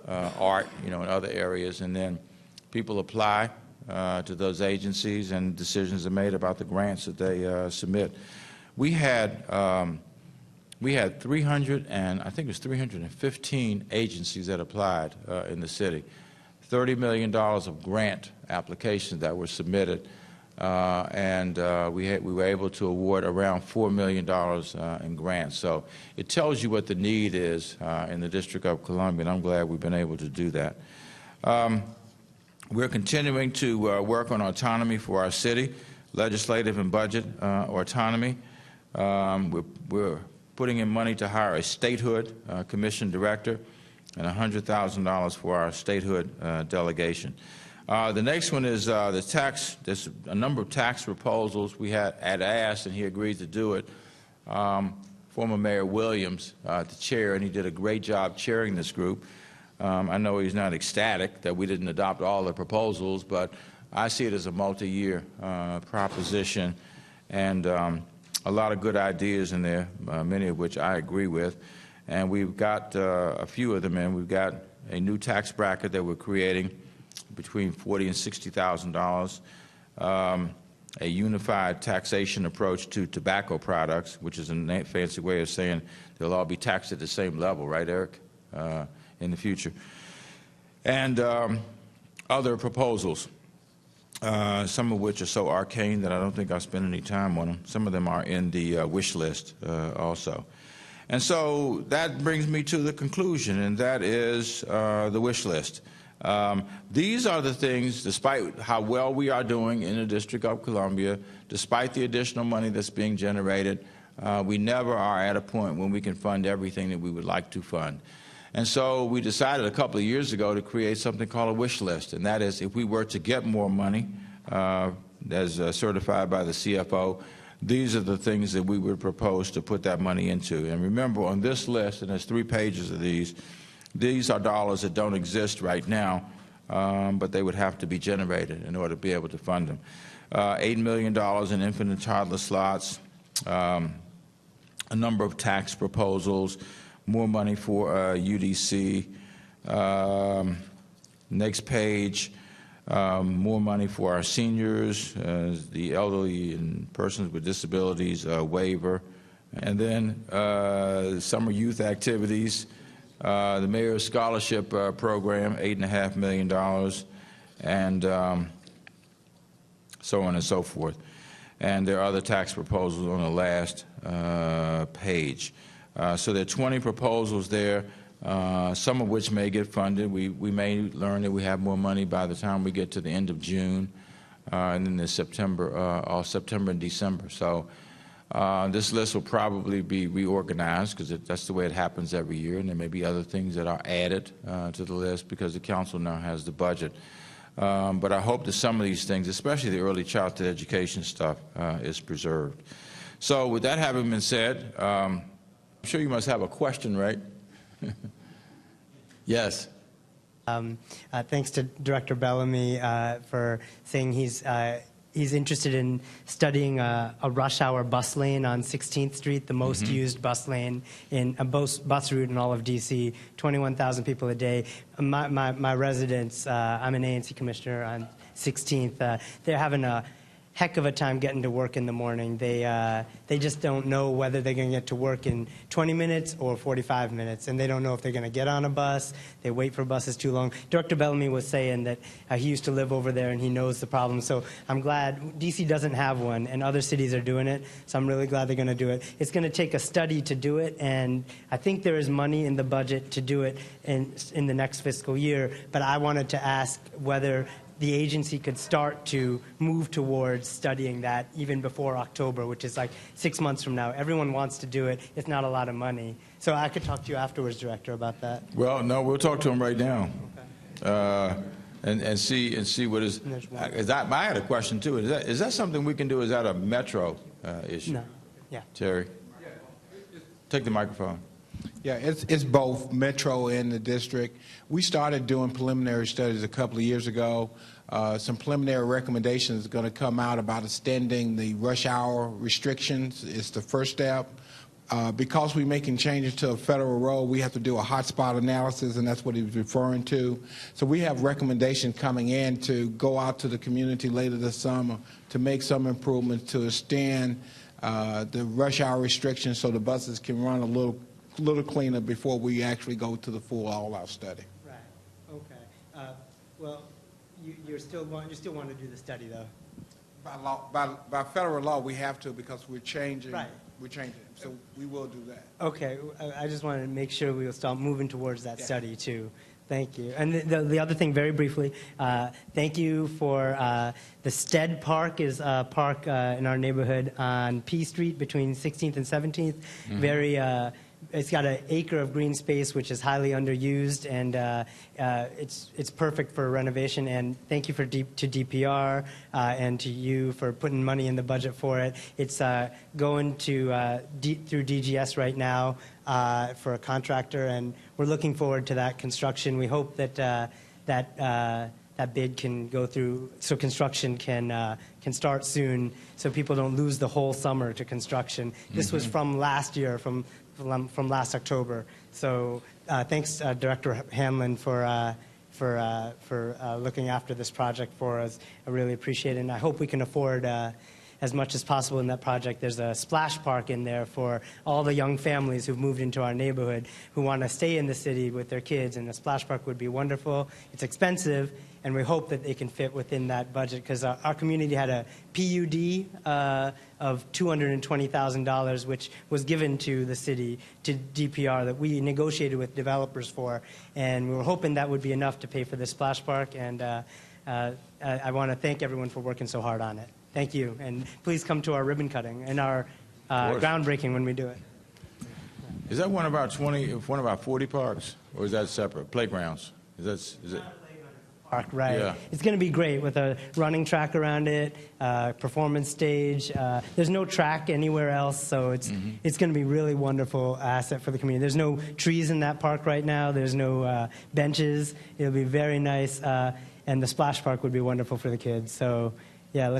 art, in other areas, and then people apply to those agencies and decisions are made about the grants that they submit. We had 315 agencies that applied in the city, $30 million of grant applications that were submitted, and we were able to award around $4 million in grants. So it tells you what the need is in the District of Columbia, and I'm glad we've been able to do that. We're continuing to work on autonomy for our city, legislative and budget autonomy. We're putting in money to hire a statehood commission director and $100,000 for our statehood delegation. The next one is the tax. There's a number of tax proposals we had asked, and he agreed to do it. Former Mayor Williams, the chair, and he did a great job chairing this group. I know he's not ecstatic that we didn't adopt all the proposals, but I see it as a multi-year proposition, and a lot of good ideas in there, many of which I agree with. And we've got a few of them in. We've got a new tax bracket that we're creating between $40,000 and $60,000, a unified taxation approach to tobacco products, which is a fancy way of saying they'll all be taxed at the same level, right, Eric, in the future, and other proposals, some of which are so arcane that I don't think I'll spend any time on them. Some of them are in the wish list also. And so that brings me to the conclusion, and that is the wish list. These are the things, despite how well we are doing in the District of Columbia, despite the additional money that's being generated, we never are at a point when we can fund everything that we would like to fund. And so we decided a couple of years ago to create something called a wish list, and that is if we were to get more money, as certified by the CFO, these are the things that we would propose to put that money into. And remember, on this list, and there's 3 pages of these are dollars that don't exist right now, but they would have to be generated in order to be able to fund them. $8 million in infant and toddler slots, a number of tax proposals, more money for UDC. Next page, more money for our seniors, the elderly and persons with disabilities waiver, and then summer youth activities, the Mayor's Scholarship Program, $8.5 million, and so on and so forth. And there are other tax proposals on the last page. So there are 20 proposals there, some of which may get funded. We may learn that we have more money by the time we get to the end of June, and then there's September and December. So this list will probably be reorganized because that's the way it happens every year, and there may be other things that are added to the list because the council now has the budget. But I hope that some of these things, especially the early childhood education stuff, is preserved. So with that having been said, I'm sure you must have a question, right? Yes. Thanks to Director Bellamy for saying he's interested in studying a rush hour bus lane on 16th Street, the most used bus lane in a bus route in all of D.C., 21,000 people a day. My residents, I'm an ANC commissioner on 16th, they're having a heck of a time getting to work in the morning. They just don't know whether they're going to get to work in 20 minutes or 45 minutes, and they don't know if they're going to get on a bus. They wait for buses too long. Director Bellamy was saying that he used to live over there and he knows the problem. So I'm glad D.C. doesn't have one, and other cities are doing it. So I'm really glad they're going to do it. It's going to take a study to do it, and I think there is money in the budget to do it in the next fiscal year. But I wanted to ask whether the agency could start to move towards studying that even before October, which is like 6 months from now. Everyone wants to do it. It's not a lot of money. So I could talk to you afterwards, Director, about that. Well, no, we'll talk to him right now. Okay. And see what is. I had a question too. Is that something we can do? Is that a metro issue? No. Yeah. Terry, take the microphone. Yeah, it's both Metro and the district. We started doing preliminary studies a couple of years ago. Some preliminary recommendations are going to come out about extending the rush hour restrictions. It's the first step. Because we're making changes to a federal road, we have to do a hotspot analysis, and that's what he was referring to. So we have recommendations coming in to go out to the community later this summer to make some improvements to extend the rush hour restrictions so the buses can run a little cleaner before we actually go to the full all-out study. Right. Okay. Well, you still want to do the study, though. By federal law, we have to because we're changing. Right. We're changing. So we will do that. Okay. I just wanted to make sure we will start moving towards that study too. Thank you. And the other thing, very briefly, thank you for the Stead Park is a park in our neighborhood on P Street between 16th and 17th. Very. It's got an acre of green space, which is highly underused, and it's perfect for renovation. And thank you to DPR and to you for putting money in the budget for it. It's going to through DGS right now for a contractor, and we're looking forward to that construction. We hope that that bid can go through, so construction can start soon, so people don't lose the whole summer to construction. This was from last year, from last October. So thanks, Director Hamlin, for looking after this project for us. I really appreciate it, and I hope we can afford as much as possible in that project. There's a splash park in there for all the young families who've moved into our neighborhood who want to stay in the city with their kids, and a splash park would be wonderful. It's expensive, and we hope that they can fit within that budget, because our community had a PUD of $220,000, which was given to the city, to DPR, that we negotiated with developers for, and we were hoping that would be enough to pay for the splash park, and I want to thank everyone for working so hard on it. Thank you, and please come to our ribbon cutting and our groundbreaking when we do it. Is that one of our 40 parks, or is that separate? Playgrounds? Is it? Park, right. Yeah. It's going to be great with a running track around it, performance stage. There's no track anywhere else, so it's going to be really wonderful asset for the community. There's no trees in that park right now. There's no benches. It'll be very nice, and the splash park would be wonderful for the kids. So, yeah,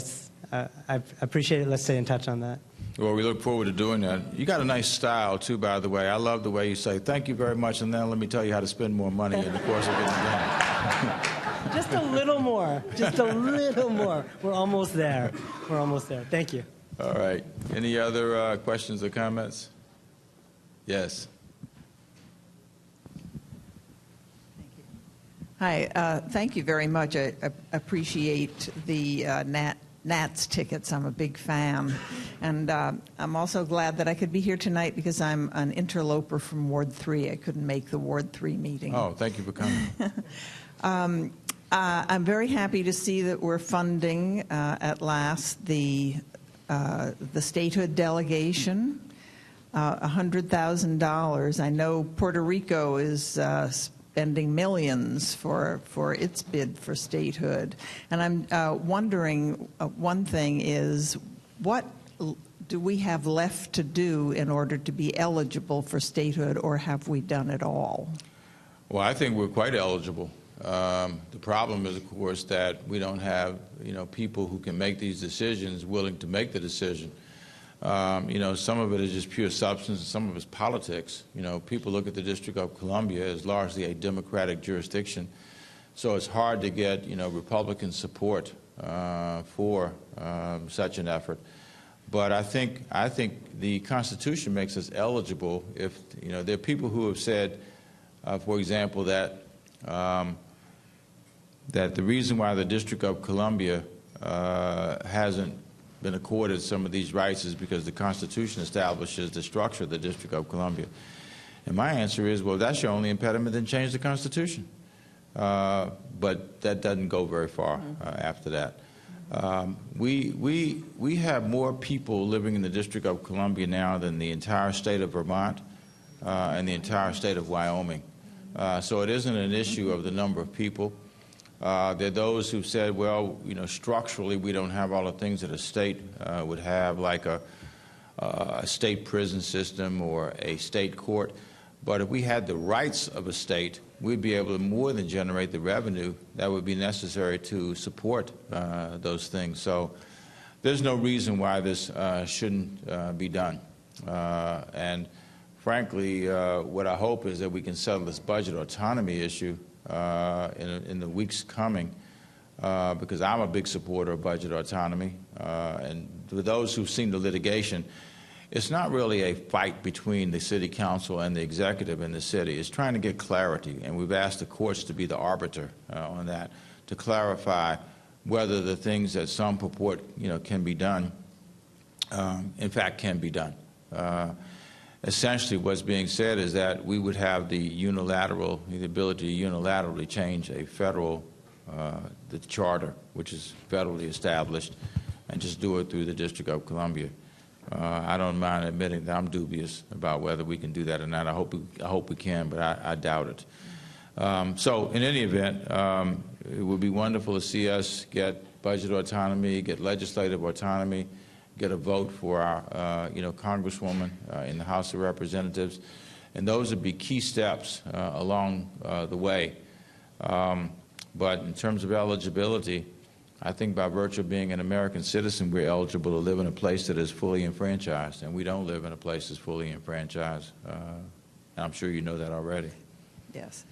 I appreciate it. Let's stay in touch on that. Well, we look forward to doing that. You got a nice style, too, by the way. I love the way you say, thank you very much, and then let me tell you how to spend more money in the course of getting done. Just a little more. Just a little more. We're almost there. We're almost there. Thank you. All right. Any other questions or comments? Yes. Hi, thank you very much. I appreciate the Nats tickets. I'm a big fan. And I'm also glad that I could be here tonight because I'm an interloper from Ward 3. I couldn't make the Ward 3 meeting. Oh, thank you for coming. I'm very happy to see that we're funding at last the statehood delegation, $100,000. I know Puerto Rico is spending millions for its bid for statehood. And I'm wondering, one thing is, what do we have left to do in order to be eligible for statehood, or have we done it all? Well, I think we're quite eligible. The problem is, of course, that we don't have, people who can make these decisions willing to make the decision. Some of it is just pure substance, and some of it is politics. People look at the District of Columbia as largely a Democratic jurisdiction, so it's hard to get, Republican support for such an effort. But I think the Constitution makes us eligible if, there are people who have said, for example, that the reason why the District of Columbia hasn't been accorded some of these rights is because the Constitution establishes the structure of the District of Columbia. And my answer is, well, that's your only impediment, then change the Constitution. But that doesn't go very far after that. We have more people living in the District of Columbia now than the entire state of Vermont and the entire state of Wyoming. So it isn't an issue of the number of people. There are those who've said, well, structurally we don't have all the things that a state would have, like a state prison system or a state court. But if we had the rights of a state, we'd be able to more than generate the revenue that would be necessary to support those things. So there's no reason why this shouldn't be done. And frankly, what I hope is that we can settle this budget autonomy issue in the weeks coming, because I'm a big supporter of budget autonomy. And for those who've seen the litigation, it's not really a fight between the city council and the executive in the city. It's trying to get clarity, and we've asked the courts to be the arbiter on that, to clarify whether the things that some purport, can be done, in fact, can be done. Essentially, what's being said is that we would have the ability to unilaterally change a federal, the charter, which is federally established, and just do it through the District of Columbia. I don't mind admitting that I'm dubious about whether we can do that or not. I hope we can, but I doubt it. So, in any event, it would be wonderful to see us get budget autonomy, get legislative autonomy, get a vote for our, Congresswoman in the House of Representatives, and those would be key steps along the way. But in terms of eligibility, I think by virtue of being an American citizen, we're eligible to live in a place that is fully enfranchised, and we don't live in a place that's fully enfranchised. I'm sure you know that already. Yes,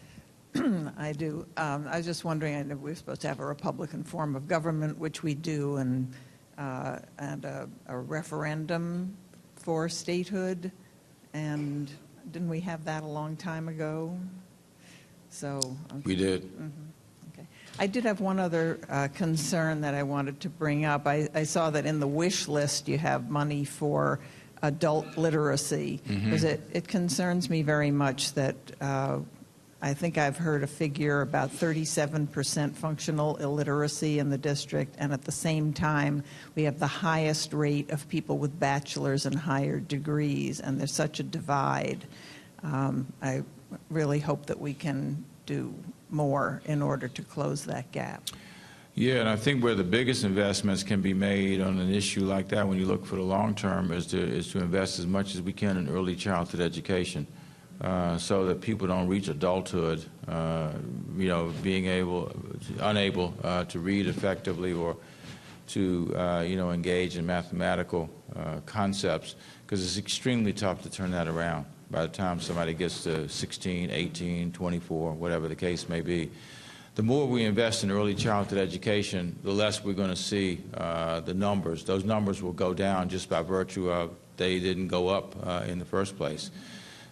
I do. I was just wondering, I know we're supposed to have a Republican form of government, which we do, and a referendum for statehood, and didn't we have that a long time ago? So we did. Mm-hmm. Okay. I did have one other concern that I wanted to bring up. I saw that in the wish list you have money for adult literacy, because it concerns me very much that I think I've heard a figure about 37% functional illiteracy in the district, and at the same time, we have the highest rate of people with bachelor's and higher degrees, and there's such a divide. I really hope that we can do more in order to close that gap. Yeah, and I think where the biggest investments can be made on an issue like that, when you look for the long term, is to invest as much as we can in early childhood education. So that people don't reach adulthood, being unable to read effectively or to, engage in mathematical concepts, because it's extremely tough to turn that around by the time somebody gets to 16, 18, 24, whatever the case may be. The more we invest in early childhood education, the less we're going to see the numbers. Those numbers will go down just by virtue of they didn't go up in the first place.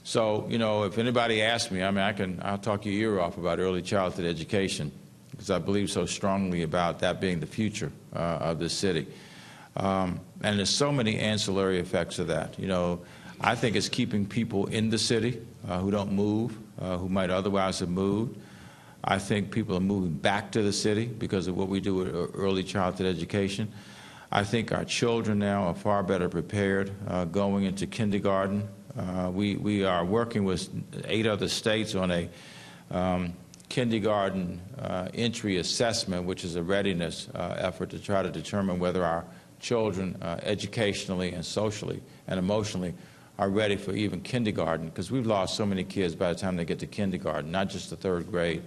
So, you know, if anybody asks me, I mean, I'll talk your ear off about early childhood education, because I believe so strongly about that being the future of this city. And there's so many ancillary effects of that. You know, I think it's keeping people in the city who don't move, who might otherwise have moved. I think people are moving back to the city because of what we do with early childhood education. I think our children now are far better prepared going into kindergarten. We are working with 8 other states on a kindergarten entry assessment, which is a readiness effort to try to determine whether our children educationally and socially and emotionally are ready for even kindergarten, because we've lost so many kids by the time they get to kindergarten, not just the 3rd grade.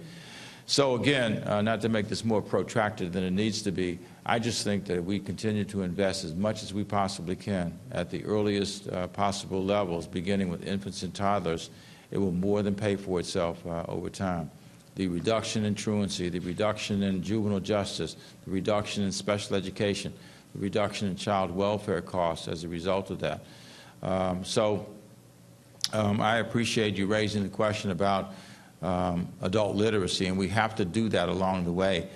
So again, not to make this more protracted than it needs to be, I just think that if we continue to invest as much as we possibly can at the earliest possible levels, beginning with infants and toddlers, it will more than pay for itself over time. The reduction in truancy, the reduction in juvenile justice, the reduction in special education, the reduction in child welfare costs as a result of that. I appreciate you raising the question about adult literacy, and we have to do that along the way.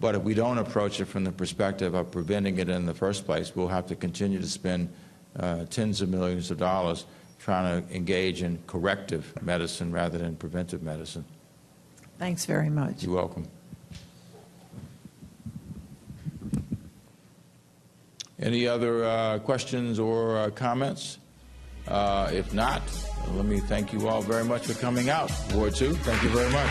But if we don't approach it from the perspective of preventing it in the first place, we'll have to continue to spend tens of millions of dollars trying to engage in corrective medicine rather than preventive medicine. Thanks very much. You're welcome. Any other questions or comments? If not, let me thank you all very much for coming out. Ward 2, thank you very much.